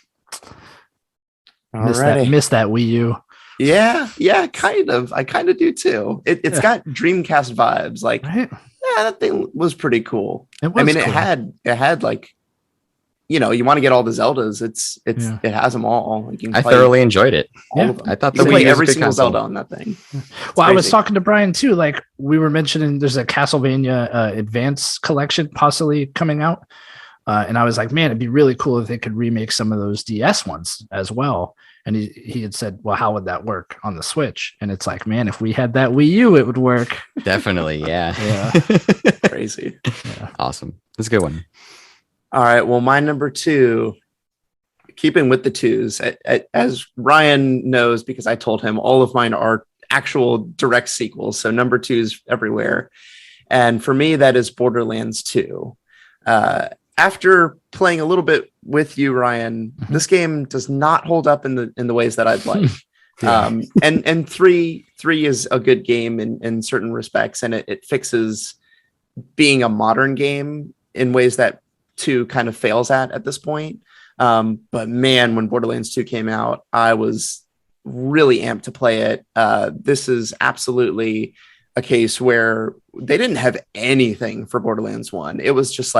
Alrighty. Miss that Wii U. Yeah, kind of. I kind of do too. It's Yeah. got Dreamcast vibes. Right? That thing was pretty cool. It was I mean, cool. it had you want to get all the Zeldas. Yeah. It has them all. You can I play thoroughly enjoyed it. all Yeah. of them. I thought You the can Wii play U was a every good single console. Zelda on that thing. Well, I was crazy. talking to Brian too. We were mentioning there's a Castlevania Advance collection possibly coming out. And I was like, man, it'd be really cool if they could remake some of those DS ones as well. And he had said, well, how would that work on the Switch? And it's like, man, if we had that Wii U, it would work. Definitely. Yeah. Yeah. Crazy. Awesome. That's a good one. All right. Well, my number 2, keeping with the twos, as Ryan knows, because I told him all of mine are actual direct sequels. So number 2 is everywhere. And for me, that is Borderlands 2. After playing a little bit with you, Ryan, this game does not hold up in the ways that I'd like. Yeah. And three is a good game in certain respects, and it fixes being a modern game in ways that 2 kind of fails at this point. But man, when Borderlands 2 came out, I was really amped to play it. This is absolutely a case where they didn't have anything for Borderlands 1. It was just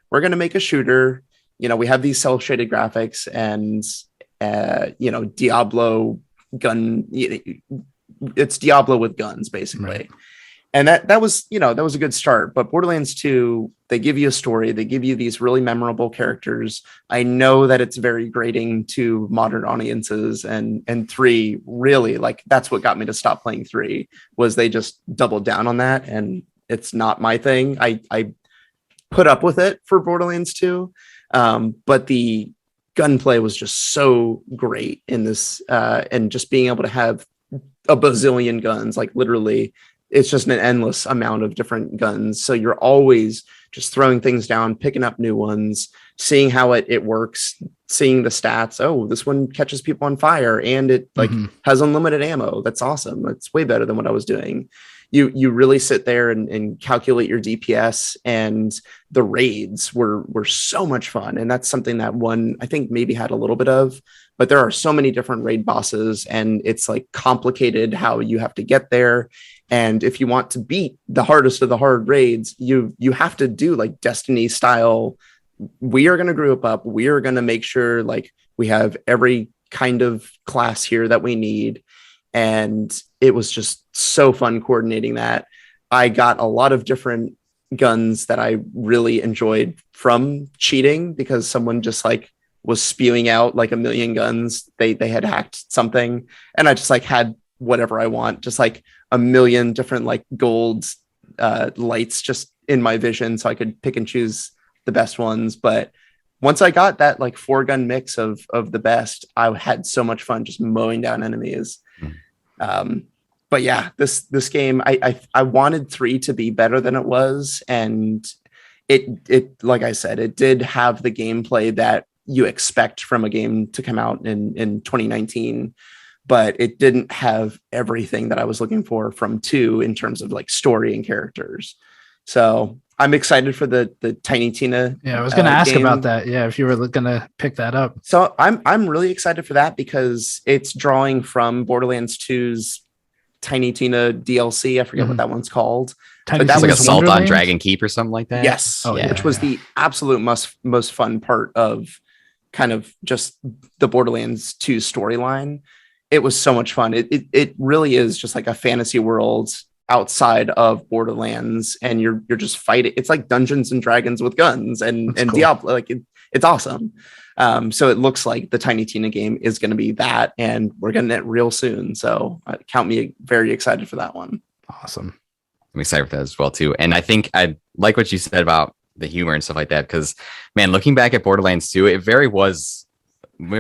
we're going to make a shooter. We have these cel shaded graphics and, Diablo gun, it's Diablo with guns, basically. Right. And that was a good start. But Borderlands 2, they give you a story, they give you these really memorable characters. I know that it's very grating to modern audiences, and 3 really, like, that's what got me to stop playing 3, was they just doubled down on that, and it's not my thing. I put up with it for Borderlands 2, but the gunplay was just so great in this, and just being able to have a bazillion guns, like literally it's just an endless amount of different guns. So you're always just throwing things down, picking up new ones, seeing how it works, seeing the stats. Oh, this one catches people on fire and it like has unlimited ammo. That's awesome. That's way better than what I was doing. You really sit there and calculate your DPS, and the raids were so much fun. And that's something that 1, I think, maybe had a little bit of, but there are so many different raid bosses, and it's like complicated how you have to get there. And if you want to beat the hardest of the hard raids, you have to do like Destiny style. We are going to group up. We are going to make sure like we have every kind of class here that we need. And it was just so fun coordinating that. I got a lot of different guns that I really enjoyed from cheating, because someone just like was spewing out like a million guns. They had hacked something, and I just like had whatever I want, just like a million different like gold lights just in my vision, so I could pick and choose the best ones. But once I got that like 4-gun mix of the best, I had so much fun just mowing down enemies. But yeah, this game, I wanted 3 to be better than it was, and it like I said, it did have the gameplay that you expect from a game to come out in 2019, but it didn't have everything that I was looking for from 2 in terms of like story and characters. So I'm excited for the Tiny Tina. Yeah, I was going to ask about that. Yeah, if you were going to pick that up. So I'm really excited for that, because it's drawing from Borderlands 2's Tiny Tina DLC. I forget what that one's called. But that was like Assault on Dragon Keep or something like that. Yes, which was the absolute most fun part of kind of just the Borderlands 2 storyline. It was so much fun. It really is just like a fantasy world outside of Borderlands, and you're just fighting. It's like Dungeons and Dragons with guns and cool. Diablo. Like it's awesome. So it looks like the Tiny Tina game is going to be that, and we're getting it real soon. So count me very excited for that one. Awesome. I'm excited for that as well too. And I think I like what you said about the humor and stuff like that, because man, looking back at Borderlands 2, it very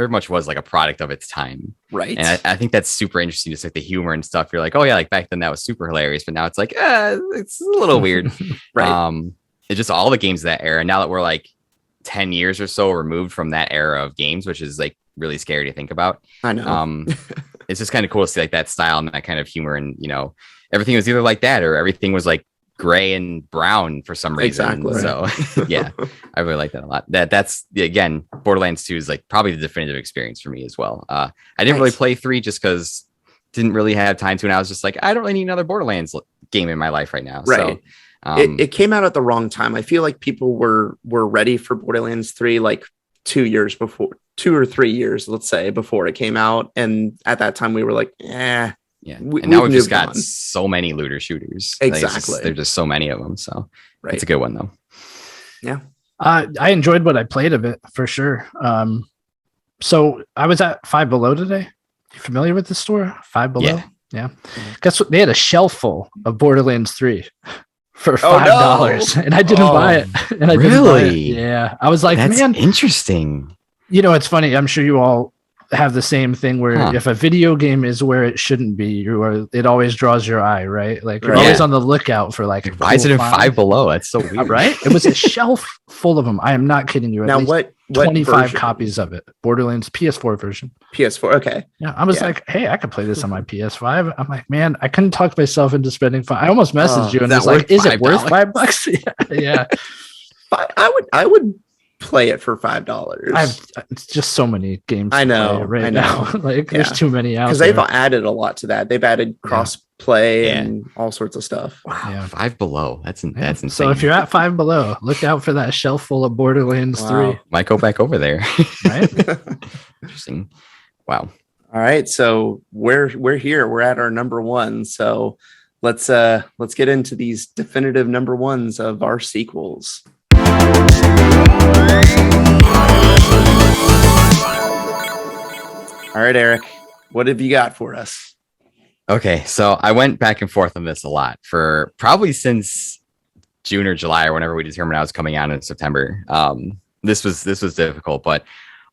much was like a product of its time. Right. And I think that's super interesting, just like the humor and stuff. You're like, oh yeah, like back then that was super hilarious, but now it's like, it's a little weird. Right. It's just all the games of that era. Now that we're like 10 years or so removed from that era of games, which is like really scary to think about. I know. It's just kind of cool to see like that style and that kind of humor, and everything was either like that or everything was like gray and brown for some reason. Exactly. So yeah, I really like that a lot. That's again, Borderlands 2 is like probably the definitive experience for me as well. I didn't really play 3 just because didn't really have time to, and I was just like, I don't really need another Borderlands game in my life right now. Right. So it came out at the wrong time. I feel like people were ready for Borderlands 3 like 2 or 3 years, let's say, before it came out, and at that time we were like, yeah. And now we've just got so many looter shooters. Exactly. There's just so many of them. So it's a good one though. Yeah. I enjoyed what I played of it for sure. So I was at Five Below today. You familiar with the store? Five Below? Yeah. Guess what? They had a shelf full of Borderlands 3 for $5, and I didn't buy it. And I didn't buy it. Yeah. I was like, that's man, interesting. It's funny. I'm sure you all have the same thing where if a video game is where it shouldn't be, it always draws your eye, right? Like you're always on the lookout for like why is it in Five Below? That's so weird. Right? It was a shelf full of them. I am not kidding you. Now what 25 version? Copies of it. Borderlands PS4 version. PS4. Okay. Yeah. I was like, hey, I could play this on my PS5. I'm like, man, I couldn't talk myself into spending $5. I almost messaged you and I was like, is it worth $5? Yeah. I would play it for $5. It's just so many games. I know now. Like there's too many out, because they've added a lot to that. They've added cross play and all sorts of stuff. Wow. Yeah. Five Below. That's insane. So if you're at Five Below, look out for that shelf full of Borderlands 3. Might go back over there. Right. Interesting. Wow. All right, so we're here. We're at our number one. So let's get into these definitive number ones of our sequels. All right, Eric, what have you got for us? Okay, so I went back and forth on this a lot for probably since June or July or whenever we determined I was coming out in September. This was difficult, but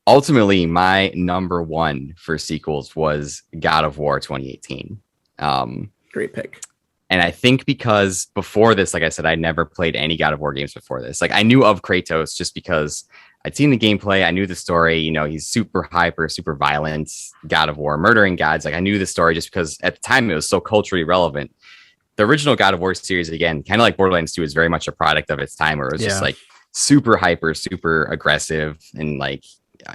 ultimately my number one for sequels was God of War 2018. Great pick. And I think because before this, like I said, I'd never played any God of War games before this. Like I knew of Kratos just because I'd seen the gameplay. I knew the story. You know, he's super hyper, super violent, God of War, murdering gods. Like I knew the story just because at the time it was so culturally relevant. The original God of War series, again, kind of like Borderlands 2, is very much a product of its time, where it was just like super hyper, super aggressive, and like,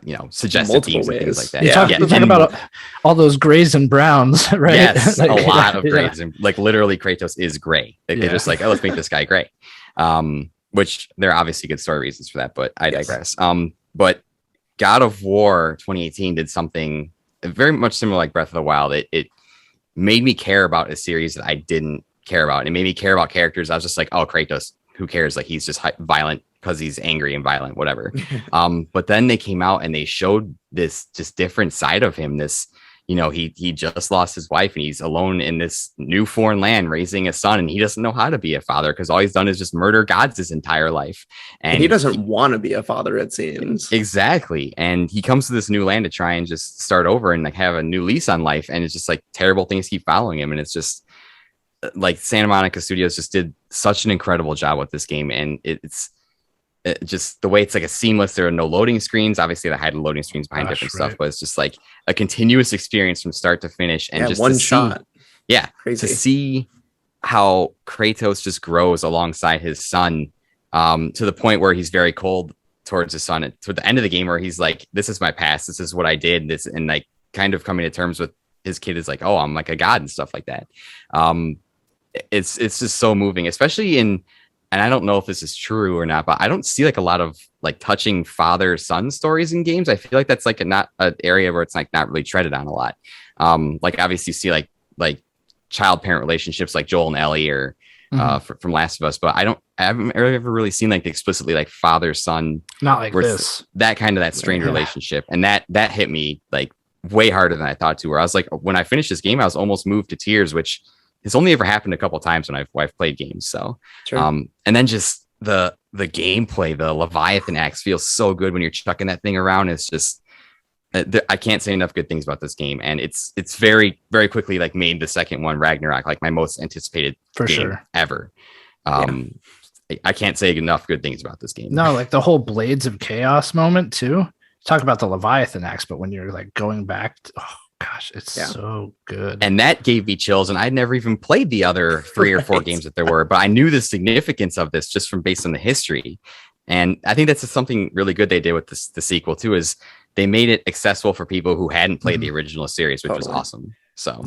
you know, suggestive themes and things like that. You're talking about all those grays and browns, right? Yes, like, a lot of grays. And like literally Kratos is gray. Like, they're just like, oh, let's make this guy gray. Which there are obviously good story reasons for that, but I digress. But God of War 2018 did something very much similar like Breath of the Wild. It made me care about a series that I didn't care about. It made me care about characters. I was just like, oh, Kratos, who cares? Like, he's just violent because he's angry and violent, whatever. But then they came out and they showed this just different side of him. This, you know, he just lost his wife and he's alone in this new foreign land raising a son, and he doesn't know how to be a father because all he's done is just murder gods his entire life. And he doesn't want to be a father, it seems. Exactly. And he comes to this new land to try and just start over and like have a new lease on life. And it's just like terrible things keep following him. And it's just like Santa Monica Studios just did such an incredible job with this game. And it's just the way it's like a seamless, there are no loading screens. Obviously they hide loading screens behind different stuff, but it's just like a continuous experience from start to finish. And just one shot. Crazy. To see how Kratos just grows alongside his son, to the point where he's very cold towards his son. To the end of the game where he's like, this is my past. This is what I did. This, and like kind of coming to terms with his kid is like, oh, I'm like a god and stuff like that. It's just so moving, especially in, and I don't know if this is true or not, but I don't see like a lot of like touching father-son stories in games. I feel like that's like not an area where it's like not really treaded on a lot. Like obviously you see like child-parent relationships like Joel and Ellie or from Last of Us, but I haven't ever really seen like explicitly like father-son, not like this, that kind of that strained relationship. And that hit me like way harder than I thought to, where I was like, when I finished this game, I was almost moved to tears, which it's only ever happened a couple of times when I've played games. So, and then just the gameplay, the Leviathan axe feels so good when you're chucking that thing around. It's just, I can't say enough good things about this game. And it's very, very quickly like made the second one, Ragnarok, like my most anticipated game ever. I can't say enough good things about this game. No, like the whole Blades of Chaos moment too. Talk about the Leviathan axe, but when you're like going back to, oh gosh, it's so good. And that gave me chills. And I'd never even played the other 3 or 4 games that there were, but I knew the significance of this just from based on the history. And I think that's something really good they did with the sequel too, is they made it accessible for people who hadn't played the original series, which was awesome. So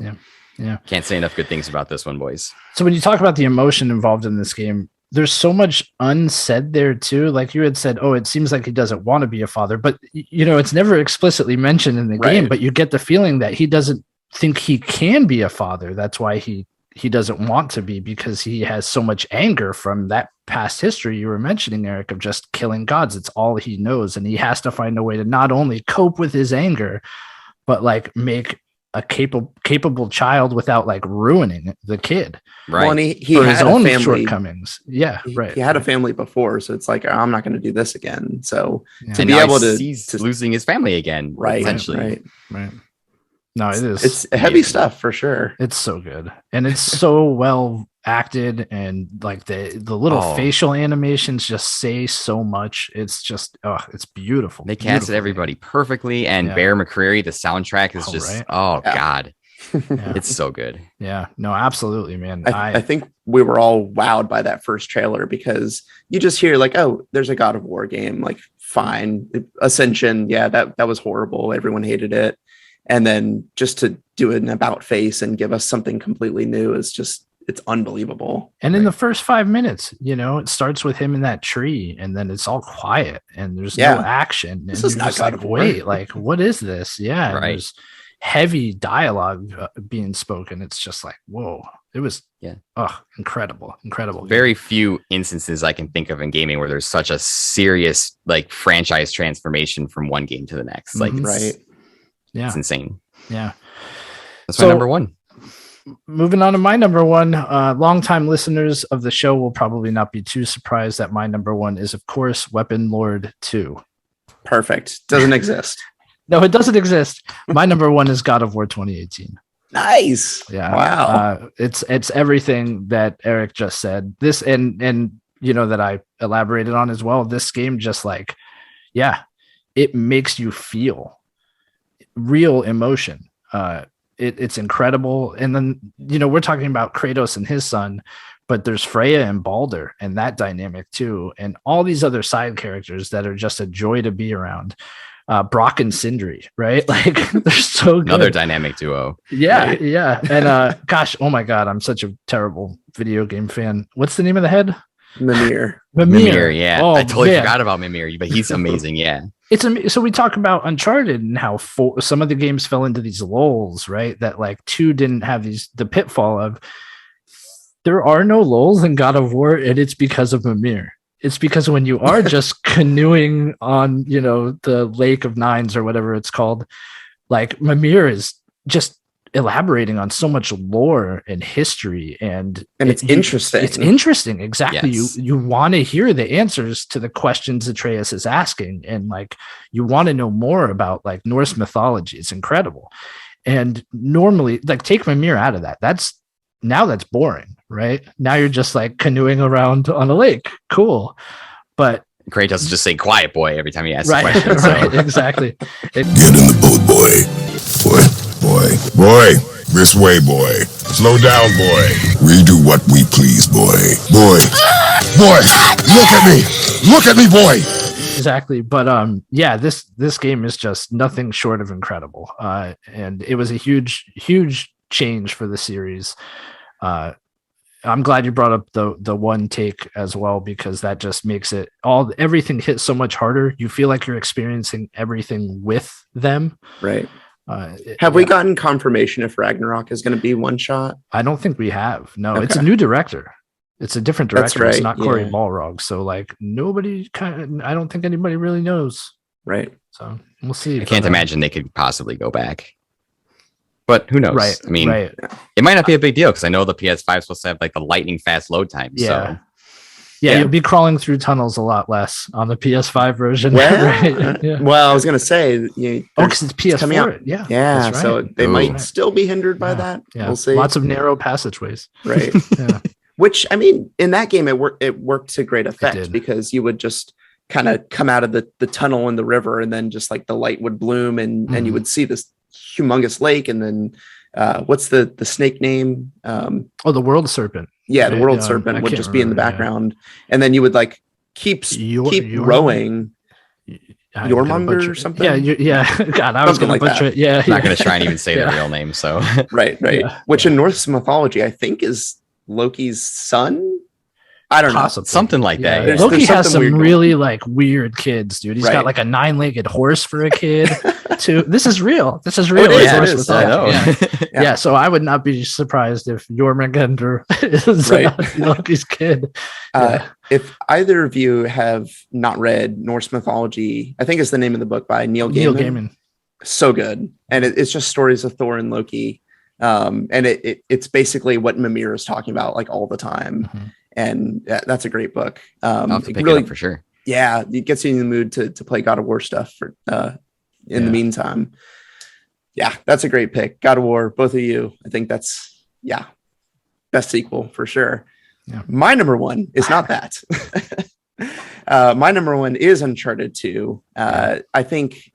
can't say enough good things about this one, boys. So when you talk about the emotion involved in this game, there's so much unsaid there too. Like you had said, oh, it seems like he doesn't want to be a father, but you know, it's never explicitly mentioned in the game, but you get the feeling that he doesn't think he can be a father. That's why he doesn't want to be, because he has so much anger from that past history you were mentioning, Eric, of just killing gods. It's all he knows. And he has to find a way to not only cope with his anger, but like make a capable child without like ruining the kid. Right. Well, and he for had his own family shortcomings. Yeah. He had a family before. So it's like, I'm not going to do this again. So to and be able to losing his family again, essentially. Right. No, it is. It's heavy stuff for sure. It's so good. And it's so well acted, and like the little facial animations just say so much. It's just, it's beautiful. They casted everybody perfectly, and Bear McCreary, the soundtrack is just, God. It's so good. Yeah, no, absolutely, man. I think we were all wowed by that first trailer, because you just hear like, oh, there's a God of War game, like fine. Ascension, that was horrible. Everyone hated it. And then just to do an about face and give us something completely new is just, it's unbelievable. And in the first 5 minutes, you know, it starts with him in that tree, and then it's all quiet and there's no action. This and is not just like, wait, like, what is this? Yeah. Right. heavy dialogue being spoken. It's just like, whoa, it was incredible. Very few instances I can think of in gaming where there's such a serious like franchise transformation from one game to the next. Like it's insane. Yeah. That's my number one. Moving on to my number one, longtime listeners of the show will probably not be too surprised that my number one is, of course, Weapon Lord 2. Perfect. Doesn't exist. No, it doesn't exist. My number one is God of War 2018. Nice. Yeah. Wow. It's everything that Eric just said. This and that I elaborated on as well. This game just like, it makes you feel real emotion. It's incredible. And then, we're talking about Kratos and his son, but there's Freya and Balder and that dynamic too. And all these other side characters that are just a joy to be around. Brock and Sindri, right? Like they're so good. Another dynamic duo. Yeah. Right? Yeah. And gosh, oh my God, I'm such a terrible video game fan. What's the name of the head? Mimir. Yeah. Oh, I totally forgot about Mimir, but he's amazing. Yeah. So we talk about Uncharted and how some of the games fell into these lulls, right? That like 2 didn't have the pitfall of. There are no lulls in God of War, and it's because of Mimir. It's because when you are just canoeing on, the Lake of Nines or whatever it's called, like Mimir is just elaborating on so much lore and history, and it's interesting. It's interesting. Exactly. Yes. You want to hear the answers to the questions Atreus is asking, and like you want to know more about like Norse mythology. It's incredible. And normally, like take Mimir out of that. That's boring, right? Now you're just like canoeing around on a lake. Cool. But Kratos doesn't just say quiet boy every time he asks a right, question. right, exactly. Get in the boat, boy. Boy, this way, boy. Slow down, boy. We do what we please, boy. Boy, look at me, boy. Exactly. But this game is just nothing short of incredible. And it was a huge change for the series. I'm glad you brought up the one take as well, because that just makes it everything hit so much harder. You feel like you're experiencing everything with them. Right. Have we gotten confirmation if Ragnarok is going to be one shot? I don't think we have. No, Okay. It's a new director. It's a different director. That's right, It's not Corey yeah. Balrog. So like I don't think anybody really knows. Right. So we'll see. I can't imagine they could possibly go back. But who knows? Right. I mean, right. it might not be a big deal because I know the PS5 is supposed to have like the lightning fast load time. Yeah. So Yeah, you'll be crawling through tunnels a lot less on the PS5 version. Well, right? Yeah. well, I was going to say, Because it's PS4. coming out. Yeah. Yeah, that's so right. they Ooh. might still be hindered by Yeah. that. Yeah. We'll see. Lots of narrow passageways. Right. Yeah. Which, I mean, in that game, it worked to great effect did. because you would just kind of come out of the tunnel in the river, and then just like the light would bloom, and you would see this humongous lake, and then what's the snake name? The World Serpent. Yeah, the Right, world I serpent would can't just be in the remember, yeah. background, and then you would like keep rowing. Yormunder or something? Yeah. God, I was Something going to like butcher that. it. Yeah. I'm not going to try and even say Yeah. the real name. So Right. Yeah. Which in Norse mythology, I think is Loki's son. I don't know. Possibly. something like that. There's- Loki there's has something some weird going really like weird kids, dude. He's Right. got like a 9-legged horse for a kid. Too. This is real. it Like, is, Norse it is. I mythology. know. Yeah. Yeah, so I would not be surprised if Jormungandr is Right. Loki's kid. Yeah. If either of you have not read Norse mythology, I think it's the name of the book by Neil Gaiman. So good. And it's just stories of Thor and Loki. And it's basically what Mimir is talking about like all the time. Mm-hmm. And that's a great book. I'll have to pick really, it up for sure. yeah, it gets you in the mood to play God of War stuff for in the meantime. Yeah, that's a great pick. God of War, both of you. I think that's best sequel for sure. Yeah. My number one is not that. My number one is Uncharted 2. I think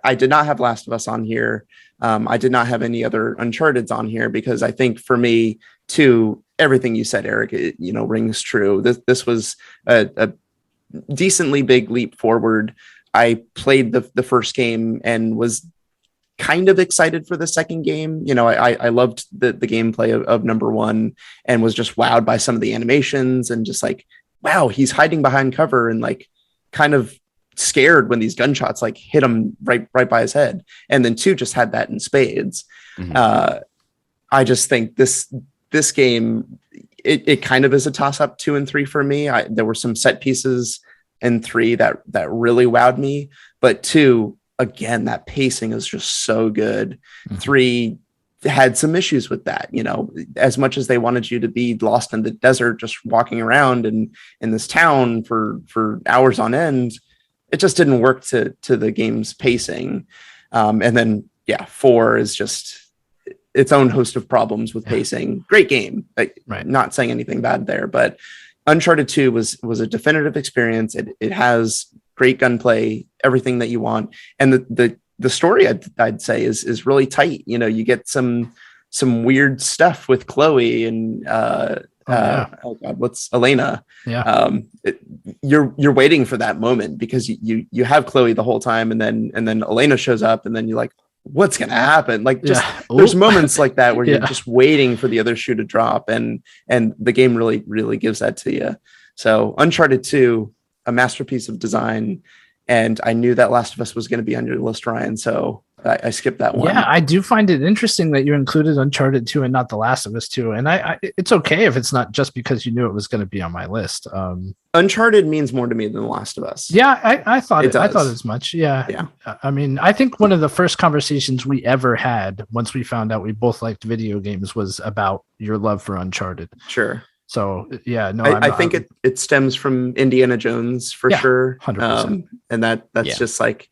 I did not have Last of Us on here. I did not have any other Uncharted's on here because I think for me, too, everything you said, Eric, rings true. This was a decently big leap forward. I played the first game and was kind of excited for the second game. I loved the gameplay of number one and was just wowed by some of the animations and just like, wow, he's hiding behind cover and like kind of scared when these gunshots like hit him right by his head. And then 2 just had that in spades. I just think this game, it kind of is a toss up 2 and 3 for me. There were some set pieces in 3 that really wowed me, but 2, again, that pacing is just so good. 3 had some issues with that, as much as they wanted you to be lost in the desert, just walking around in this town for hours on end. It just didn't work to the game's pacing. And then 4 is just its own host of problems with pacing. Great game. Not saying anything bad there, but Uncharted 2 was a definitive experience. It has great gunplay, everything that you want. And the story I'd say is really tight. You get some weird stuff with Chloe and what's Elena? Yeah. You're waiting for that moment because you have Chloe the whole time, and then Elena shows up, and then you're like, what's gonna happen? Like, just there's moments like that where you're just waiting for the other shoe to drop, and the game really gives that to you. So Uncharted 2, a masterpiece of design. And I knew that Last of Us was going to be on your list, Ryan. So I skipped that one. Yeah, I do find it interesting that you included Uncharted 2 and not The Last of Us 2. And I it's okay if it's not just because you knew it was going to be on my list. Uncharted means more to me than The Last of Us. Yeah, I thought it I thought as much. Yeah. I mean, I think one of the first conversations we ever had once we found out we both liked video games was about your love for Uncharted. Sure. So I think it stems from Indiana Jones for sure. 100%. And that's just like,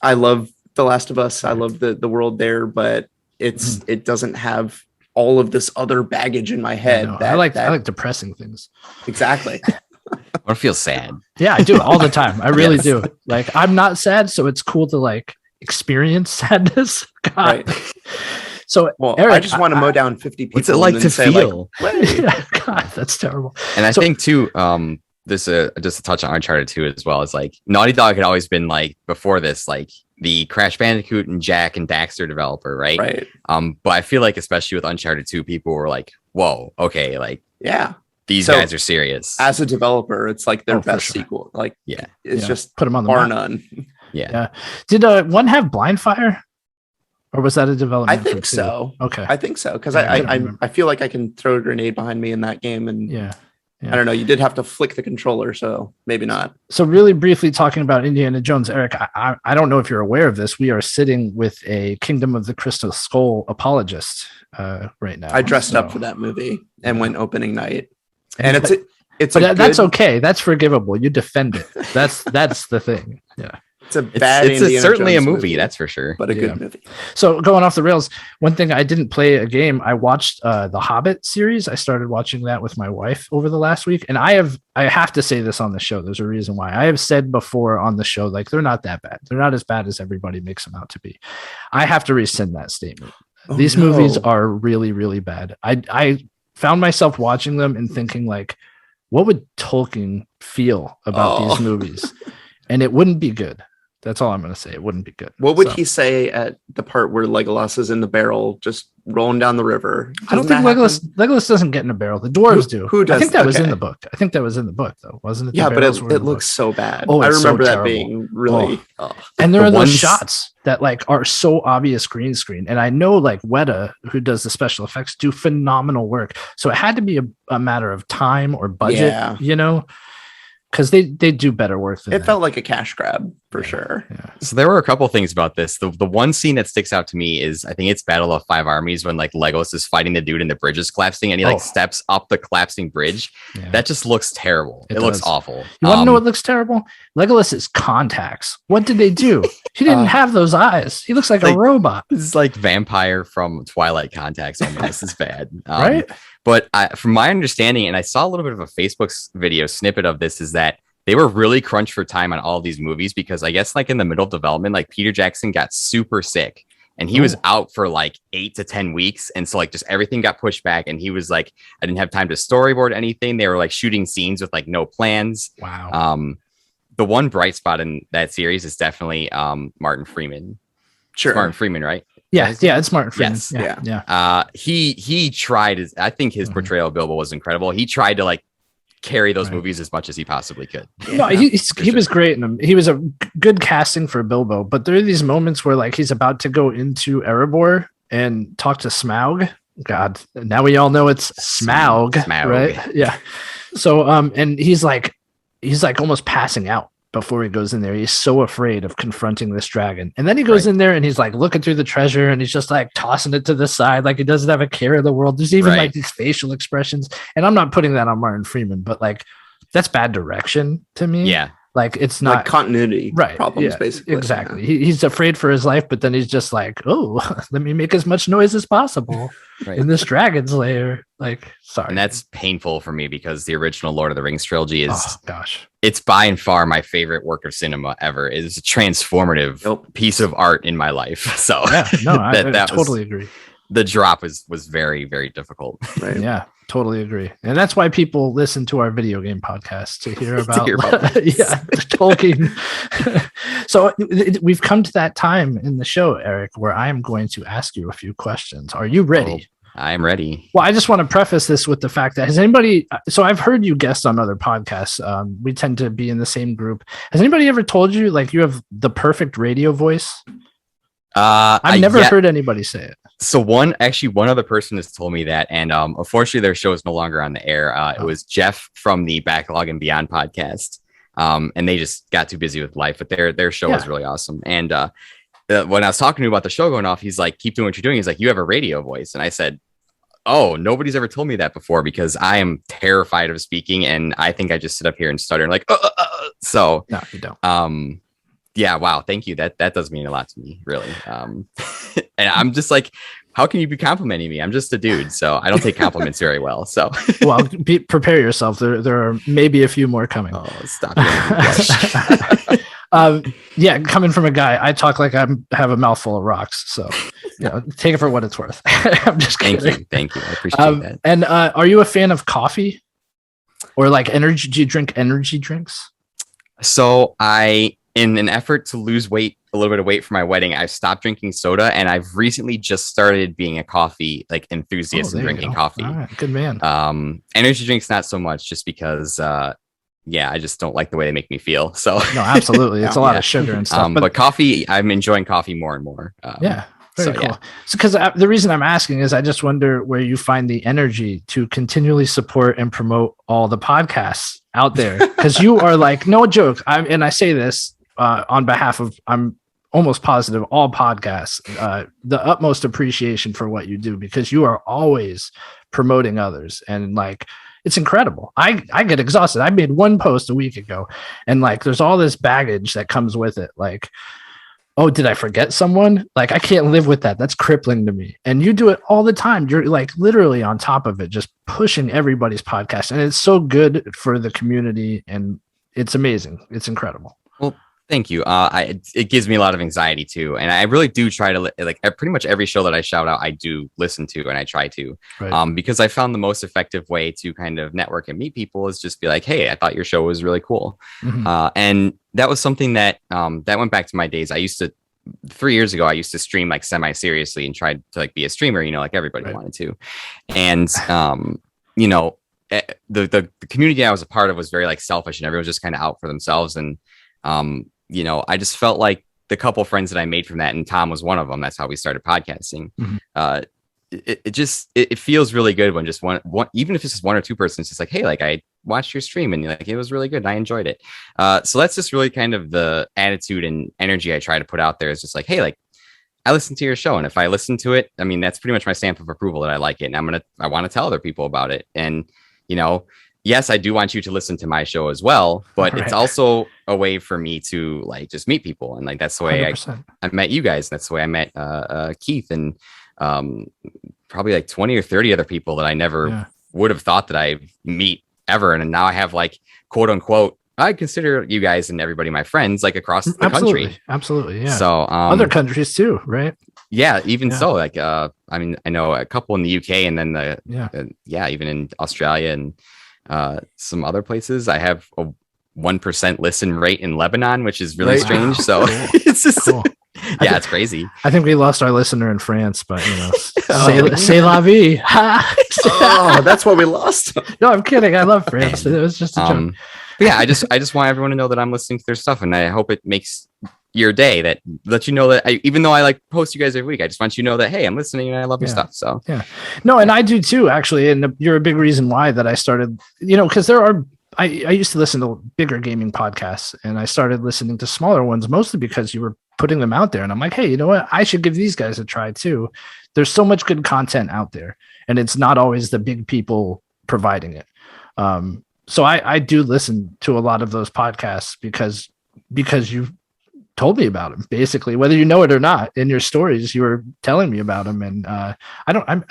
I love The Last of Us. I love the world there, but it doesn't have all of this other baggage in my head. I like depressing things. Exactly. Or feel sad. Yeah, I do all the time. I really do. Like, I'm not sad, so it's cool to like experience sadness. God. Right. So, Eric, I just want to mow down 50 people. What's it like to feel? God, that's terrible. And I think too, this just to touch on Uncharted 2 as well. It's like Naughty Dog had always been like before this, like the Crash Bandicoot and Jack and Daxter developer, right? Right. But I feel like especially with Uncharted 2, people were like, "Whoa, okay, like these guys are serious." As a developer, it's like their best sequel. Like, it's just put them on the bar map. none. Yeah. Did one have Blind Fire? Or was that a development? I think so. Okay. I think so. Because I feel like I can throw a grenade behind me in that game. And yeah. I don't know. You did have to flick the controller, so maybe not. So really briefly talking about Indiana Jones, Eric, I don't know if you're aware of this. We are sitting with a Kingdom of the Crystal Skull apologist right now. I dressed up for that movie and went opening night. And that's okay. That's forgivable. You defend it. That's the thing. Yeah. It's a bad. It's certainly a movie, that's for sure. But a good movie. So going off the rails, one thing I didn't play a game. I watched the Hobbit series. I started watching that with my wife over the last week, and I have to say this on the show. There's a reason why. I have said before on the show, like, they're not that bad. They're not as bad as everybody makes them out to be. I have to rescind that statement. These movies are really, really bad. I found myself watching them and thinking, like, what would Tolkien feel about these movies? And it wouldn't be good. That's all I'm going to say. It wouldn't be good. What would he say at the part where Legolas is in the barrel, just rolling down the river? I don't think Legolas doesn't get in a barrel. The dwarves do. Who does? I think that was in the book. I think that was in the book, though, wasn't it? Yeah, but it looks so bad. Oh, I remember so that being really. And there are those shots that like are so obvious green screen. And I know like Weta, who does the special effects, do phenomenal work. So it had to be a matter of time or budget, you know? Because they do better work than it felt like a cash grab for sure. Yeah. So there were a couple things about this. The one scene that sticks out to me is I think it's Battle of Five Armies when like Legolas is fighting the dude and the bridge is collapsing and he like steps up the collapsing bridge. Yeah. That just looks terrible. It looks awful. You want to know what looks terrible? Legolas's contacts. What did they do? He didn't have those eyes. He looks like a robot. This is like vampire from Twilight contacts. I mean, this is bad. Right? But from my understanding, and I saw a little bit of a Facebook video snippet of this, is that they were really crunched for time on all of these movies because I guess like in the middle of development, like Peter Jackson got super sick and he was out for like 8 to 10 weeks. And so like just everything got pushed back and he was like, I didn't have time to storyboard anything. They were like shooting scenes with like no plans. Wow. The one bright spot in that series is definitely Martin Freeman. Sure. It's Martin Freeman, right? Yeah, it's Martin Freeman. Yes. Yeah. He tried. I think his portrayal of Bilbo was incredible. He tried to like carry those movies as much as he possibly could. No, he was great in them. He was a good casting for Bilbo, but there are these moments where like he's about to go into Erebor and talk to Smaug. God, now we all know it's Smaug, right? Yeah. So and he's like almost passing out before he goes in there. He's so afraid of confronting this dragon. And then he goes in there and he's like looking through the treasure and he's just like tossing it to the side like he doesn't have a care in the world. There's even like these facial expressions. And I'm not putting that on Martin Freeman, but like that's bad direction to me. Yeah. Like it's not like continuity problems, basically. Exactly. He's afraid for his life, but then he's just like, oh, let me make as much noise as possible in this dragon's lair. Like, sorry. And that's painful for me because the original Lord of the Rings trilogy is, it's by and far my favorite work of cinema ever. It is a transformative piece of art in my life. So yeah, no, I totally agree. The drop was very, very difficult. Right. Yeah, totally agree. And that's why people listen to our video game podcast to hear about, Tolkien. So we've come to that time in the show, Eric, where I am going to ask you a few questions. Are you ready? I am ready. Well, I just want to preface this with the fact that so I've heard you guest on other podcasts. We tend to be in the same group. Has anybody ever told you like you have the perfect radio voice? I've never heard anybody say it. So one other person has told me that, and unfortunately their show is no longer on the air. It was Jeff from the Backlog and Beyond podcast, and they just got too busy with life. But their show was really awesome. And when I was talking to him about the show going off, he's like, "Keep doing what you're doing." He's like, "You have a radio voice," and I said, "Oh, nobody's ever told me that before because I am terrified of speaking, and I think I just sit up here and stutter and like." So no, you don't. Yeah, wow, thank you. That does mean a lot to me, really. And I'm just like, how can you be complimenting me? I'm just a dude, so I don't take compliments very well. So, well, prepare yourself. There are maybe a few more coming. Oh, stop! Yeah, coming from a guy, I talk like I have a mouthful of rocks. So, take it for what it's worth. I'm just kidding. Thank you. I appreciate that. And are you a fan of coffee or like energy? Do you drink energy drinks? So in an effort to lose weight, a little bit of weight for my wedding, I've stopped drinking soda, and I've recently just started being a coffee enthusiast and drinking coffee. All right, good man. Energy drinks, not so much, just because I just don't like the way they make me feel. So no, absolutely, it's a lot of sugar and stuff. But coffee, I'm enjoying coffee more and more. Very cool. So, because the reason I'm asking is I just wonder where you find the energy to continually support and promote all the podcasts out there, because you are like, no joke. And I say this on behalf of, I'm almost positive, all podcasts, the utmost appreciation for what you do, because you are always promoting others. And like, it's incredible. I get exhausted. I made one post a week ago, and like, there's all this baggage that comes with it. Like, oh, did I forget someone? Like, I can't live with that. That's crippling to me. And you do it all the time. You're like literally on top of it, just pushing everybody's podcast. And it's so good for the community, and it's amazing. It's incredible. Well, thank you. It gives me a lot of anxiety too. And I really do try to, like, pretty much every show that I shout out, I do listen to, and I try to, because I found the most effective way to kind of network and meet people is just be like, hey, I thought your show was really cool. Mm-hmm. And that was something that went back to my days. 3 years ago, I used to stream like semi-seriously and tried to like be a streamer, like everybody wanted to. And, the community I was a part of was very like selfish, and everyone was just kind of out for themselves. And, I just felt like the couple friends that I made from that, and Tom was one of them. That's how we started podcasting. Mm-hmm. It feels really good when just one, even if it's just one or two persons, just like, hey, like I watched your stream and like it was really good and I enjoyed it. So that's just really kind of the attitude and energy I try to put out there, is just like, hey, like I listened to your show, and if I listen to it, I mean, that's pretty much my stamp of approval that I like it, and I want to tell other people about it. And yes, I do want you to listen to my show as well, but it's also a way for me to like just meet people. And like, that's the way I met you guys. That's the way I met Keith, and probably like 20 or 30 other people that I never would have thought that I meet ever. And now I have like, quote unquote, I consider you guys and everybody my friends, like across the country. Absolutely. Yeah. So other countries too, right? Yeah. Even so, like, I mean, I know a couple in the UK, and then even in Australia and some other places. I have a 1% listen rate in Lebanon, which is really strange. So it's just Yeah, it's crazy. I think we lost our listener in France, but c'est la vie. Oh, that's why we lost. No, I'm kidding. I love France. It was just a joke. Yeah, I just want everyone to know that I'm listening to their stuff, and I hope it makes your day, that lets you know that even though I like post you guys every week, I just want you to know that, hey, I'm listening and I love your stuff. So no, and I do too, actually. And you're a big reason why that I started, because I used to listen to bigger gaming podcasts, and I started listening to smaller ones, mostly because you were putting them out there. And I'm like, hey, you know what? I should give these guys a try too. There's so much good content out there, and it's not always the big people providing it. So I do listen to a lot of those podcasts because you told me about them, basically, whether you know it or not. In your stories, you were telling me about them, and I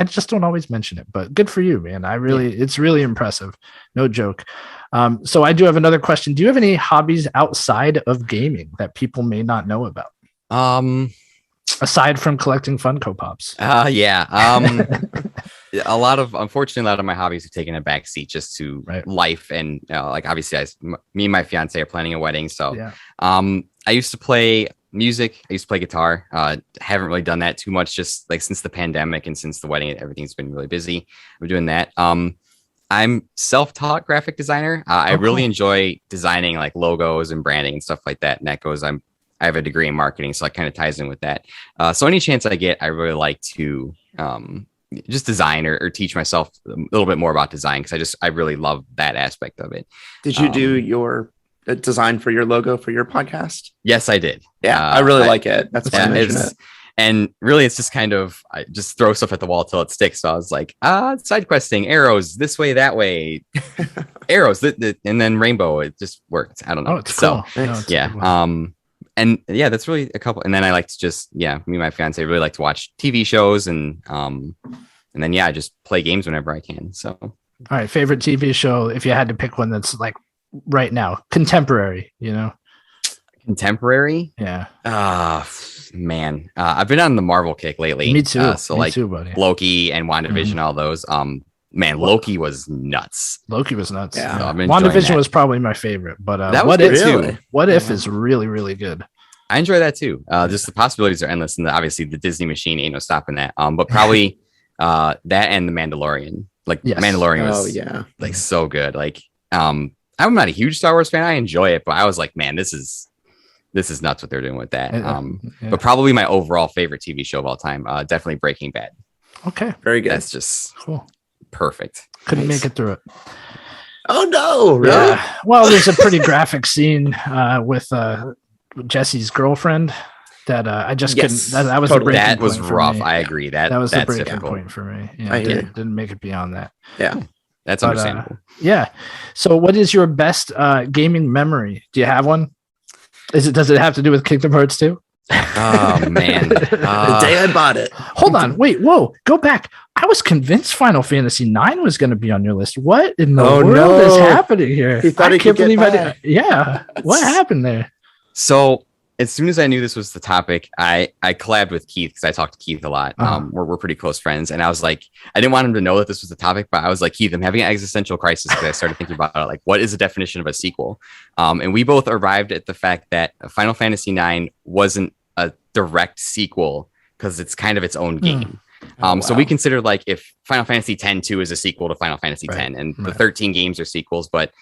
just don't always mention it, but good for you, man. It's really impressive. No joke. So I do have another question. Do you have any hobbies outside of gaming that people may not know about? Aside from collecting Funko Pops? Unfortunately, a lot of my hobbies have taken a backseat just to life. And like, obviously me and my fiance are planning a wedding. So I used to play music. I used to play guitar. Haven't really done that too much, just like since the pandemic and since the wedding, everything's been really busy. I'm doing that. I'm self-taught graphic designer. I really enjoy designing like logos and branding and stuff like that. And that goes, I have a degree in marketing, so it kind of ties in with that. So any chance I get, I really like to just design or teach myself a little bit more about design, because I really love that aspect of it. Did you do your design for your logo for your podcast? Yes, I did. Yeah, I really like it. That's why I mentioned it. And really, it's just kind of, I just throw stuff at the wall till it sticks. So I was like, side questing, arrows this way, that way, arrows, and then rainbow. It just worked. I don't know. Oh, it's cool. So and that's really a couple. And then I like to just, me and my fiance really like to watch TV shows, and then I just play games whenever I can. So, all right, favorite TV show, if you had to pick one that's like right now, contemporary, Contemporary? Yeah. Man, I've been on the Marvel kick lately. Me too. Me too, buddy. Loki and WandaVision, all those. Man, Loki was nuts. Yeah. So WandaVision was probably my favorite, but that was good too. What If is really, really good. I enjoy that too. Just the possibilities are endless, and obviously the Disney machine ain't no stopping that. But probably that and the Mandalorian. Like Mandalorian was like so good. Like I'm not a huge Star Wars fan. I enjoy it, but I was like, man, this is nuts what they're doing with that. But probably my overall favorite TV show of all time, definitely Breaking Bad. Okay, very good. That's just cool. Perfect. Couldn't make it through it. Oh no! Really? Yeah. Well, there's a pretty graphic scene with Jesse's girlfriend that I just couldn't. That was totally. That was rough. I agree. That was the breaking difficult point for me. Yeah, I didn't make it beyond that. Yeah, that's understandable. So, what is your best gaming memory? Do you have one? Does it have to do with Kingdom Hearts 2? Oh man, the day I bought it. Hold on, wait, whoa, go back. I was convinced Final Fantasy 9 was going to be on your list. What in the world is happening here? He thought he could get by. What happened there? So as soon as I knew this was the topic, I collabed with Keith, because I talked to Keith a lot. We're pretty close friends, and I was like, I didn't want him to know that this was the topic, but I was like, Keith, I'm having an existential crisis, because I started thinking about it, like, what is the definition of a sequel? And we both arrived at the fact that Final Fantasy 9 wasn't a direct sequel, because it's kind of its own game. So we consider, like, if Final Fantasy X-2 is a sequel to Final Fantasy X, and the 13 games are sequels, but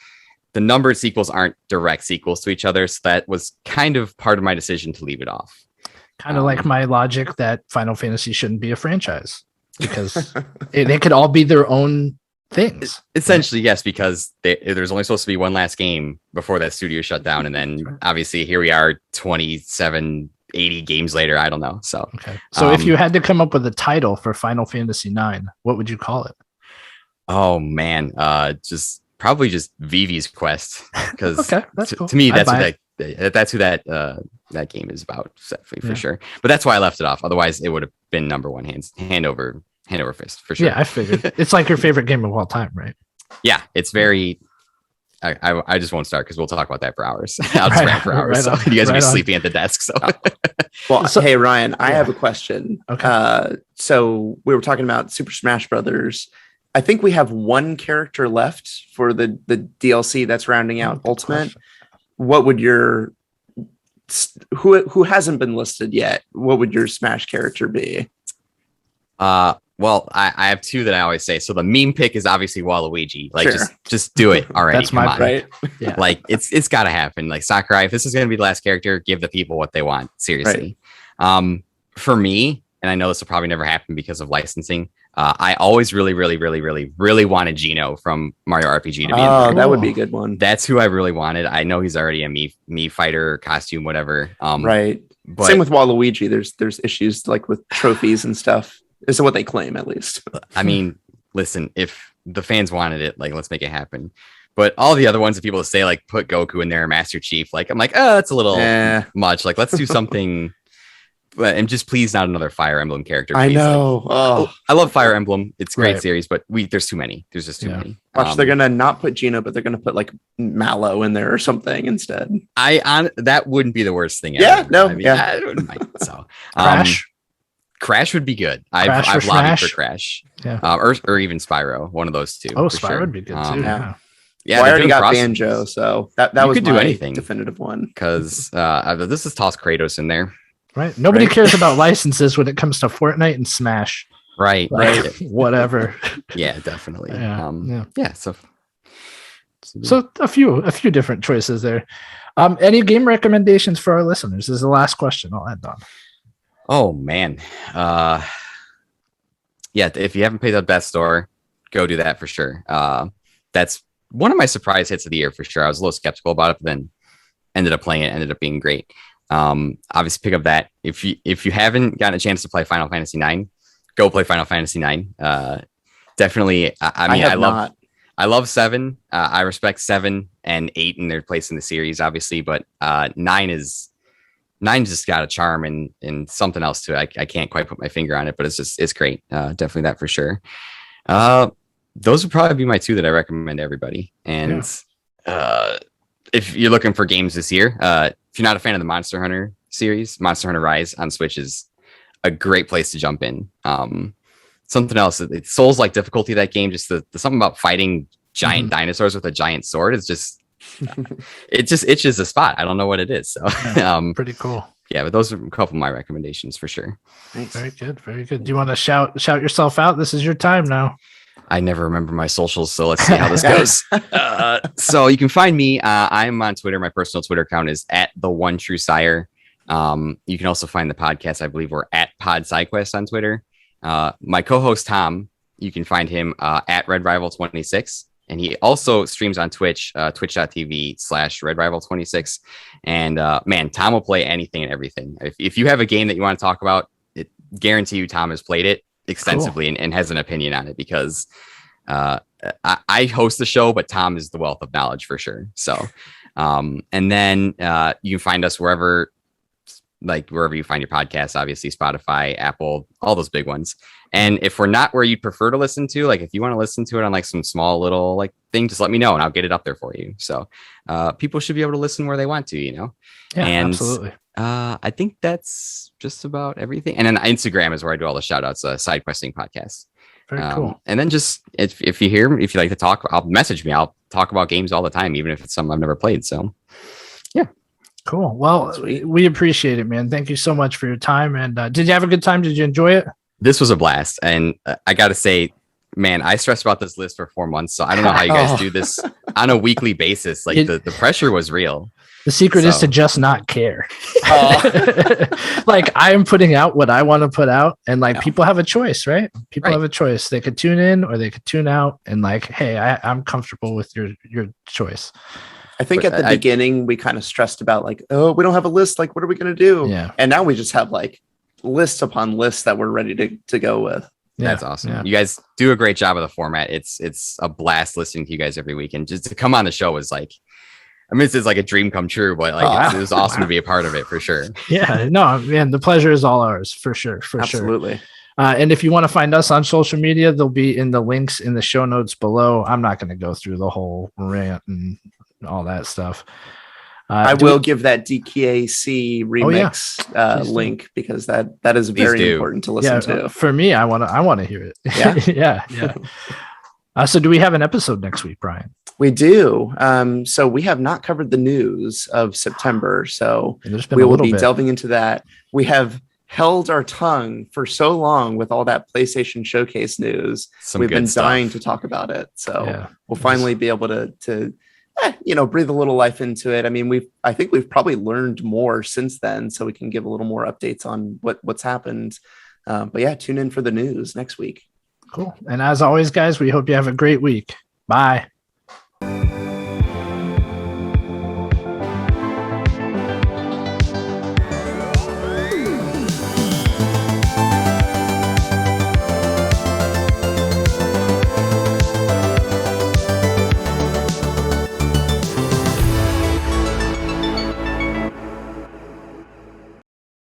the numbered sequels aren't direct sequels to each other. So that was kind of part of my decision to leave it off. Kind of like my logic that Final Fantasy shouldn't be a franchise, because they could all be their own things. Essentially, yes, because there's only supposed to be one last game before that studio shut down. And then obviously here we are 80 games later. I don't know. So, so if you had to come up with a title for Final Fantasy 9, what would you call it? Oh man. Probably just Vivi's Quest, because cool. To me that's who that game is about, for sure. But that's why I left it off. Otherwise, it would have been number one, hand over fist, for sure. Yeah, I figured. It's like your favorite game of all time, right? Yeah, it's very. I just won't start, because we'll talk about that for hours. I'll just rant for hours. So you guys will be sleeping at the desk. So, hey Ryan, I have a question. Okay. So we were talking about Super Smash Brothers. I think we have one character left for the DLC that's rounding out Ultimate. What would your who hasn't been listed yet, what would your Smash character be? Well, I have two that I always say. So the meme pick is obviously Waluigi. Like, Sure. just do it already. That's Come my on. Right. Yeah. Like it's got to happen. Like Sakurai, if this is going to be the last character, give the people what they want. Seriously. For me, and I know this will probably never happen because of licensing. I always really wanted Gino from Mario RPG to be in there. That would be a good one. That's who I really wanted. I know he's already a me fighter costume, whatever. Right. But Same with Waluigi. There's issues like with trophies and stuff. This is what they claim, at least. I mean, listen, if the fans wanted it, like, let's make it happen. But all the other ones that people say, like, put Goku in there, Master Chief, like, I'm like, oh, that's a little much. Like, let's do something. And just please not another Fire Emblem character. Please. I know. Like, I love Fire Emblem. It's a great series, but there's too many. There's just too many. Watch, they're gonna not put Gino, but they're gonna put like Mallow in there or something instead. That wouldn't be the worst thing. Yeah, ever. no, I mean, yeah. I wouldn't mind. So Crash would be good. I've lobbied for Crash. Yeah. Or even Spyro, one of those two. Oh, for Spyro sure. would be good too. Yeah. Yeah, Well, I they're already doing got crosses. Banjo, so that You was could do my anything. definitive one. Because this is toss Kratos in there. Right. Nobody Right. cares about licenses when it comes to Fortnite and Smash. Right. Like, Right. whatever. Yeah, definitely. Yeah. So A few different choices there. Any game recommendations for our listeners? This is the last question I'll end on. oh man. Yeah, if you haven't played the best store, go do that for sure. That's one of my surprise hits of the year for sure. I was a little skeptical about it, but then ended up playing it, ended up being great. Obviously pick up that. If you haven't gotten a chance to play Final Fantasy 9, go play Final Fantasy 9. Definitely. I love 7. I respect 7 and 8 in their place in the series, obviously, but 9 just got a charm and something else to it. I can't quite put my finger on it, but it's great. Definitely that for sure. Those would probably be my two that I recommend to everybody. And if you're looking for games this year, if you're not a fan of the Monster Hunter series, Monster Hunter Rise on Switch is a great place to jump in. Something else, it's Souls-like difficulty of that game. Just the something about fighting giant dinosaurs with a giant sword is just it just itches a spot. I don't know what it is. So Pretty cool. Yeah, but those are a couple of my recommendations for sure. Very good. Very good. Do you want to shout yourself out? This is your time now. I never remember my socials, so let's see how this goes. So you can find me. I'm on Twitter. My personal Twitter account is @TheOneTrueSire. You can also find the podcast. I believe we're @PodSideQuest on Twitter. My co-host Tom, you can find him @RedRival26, and he also streams on Twitch, twitch.tv/RedRival26. And man, Tom will play anything and everything. If you have a game that you want to talk about, guarantee you Tom has played it extensively and has an opinion on it, because I host the show, but Tom is the wealth of knowledge for sure. So and then you can find us wherever you find your podcasts, obviously Spotify, Apple, all those big ones. And if we're not where you'd prefer to listen to, like if you want to listen to it on like some small little like thing, just let me know and I'll get it up there for you. So people should be able to listen where they want to, Yeah, and absolutely. I think that's just about everything. And then Instagram is where I do all the shout outs, SideQuesting Podcast. Very cool. And then just if you like to talk, I'll message me. I'll talk about games all the time, even if it's something I've never played. So yeah. Cool. Well, we appreciate it, man. Thank you so much for your time. And did you have a good time? Did you enjoy it? This was a blast. And I got to say, man, I stressed about this list for 4 months. So I don't know how you guys do this on a weekly basis. Like the pressure was real. The secret is to just not care. Like I am putting out what I want to put out, and like people have a choice, right? People have a choice. They could tune in or they could tune out, and like, hey, I'm comfortable with your choice. I think at the beginning we kind of stressed about like, oh, we don't have a list. Like, what are we going to do? Yeah. And now we just have like lists upon lists that we're ready to go with. Yeah. That's awesome. Yeah. You guys do a great job of the format. It's a blast listening to you guys every week, and just to come on the show was like, I mean, this is like a dream come true, but like it was awesome to be a part of it for sure. Yeah, no, man, the pleasure is all ours for sure. Absolutely. And if you want to find us on social media, they'll be in the links in the show notes below. I'm not going to go through the whole rant and all that stuff. I will give that DKAC remix link, because that is very important to listen to. For me, I want to hear it. Yeah. Yeah. So do we have an episode next week, Brian? We do. So we have not covered the news of September. So we will be delving into that. We have held our tongue for so long with all that PlayStation Showcase news. We've been dying to talk about it. So we'll finally be able to breathe a little life into it. I mean, I think we've probably learned more since then, so we can give a little more updates on what's happened. But yeah, tune in for the news next week. Cool. And as always, guys, we hope you have a great week. Bye.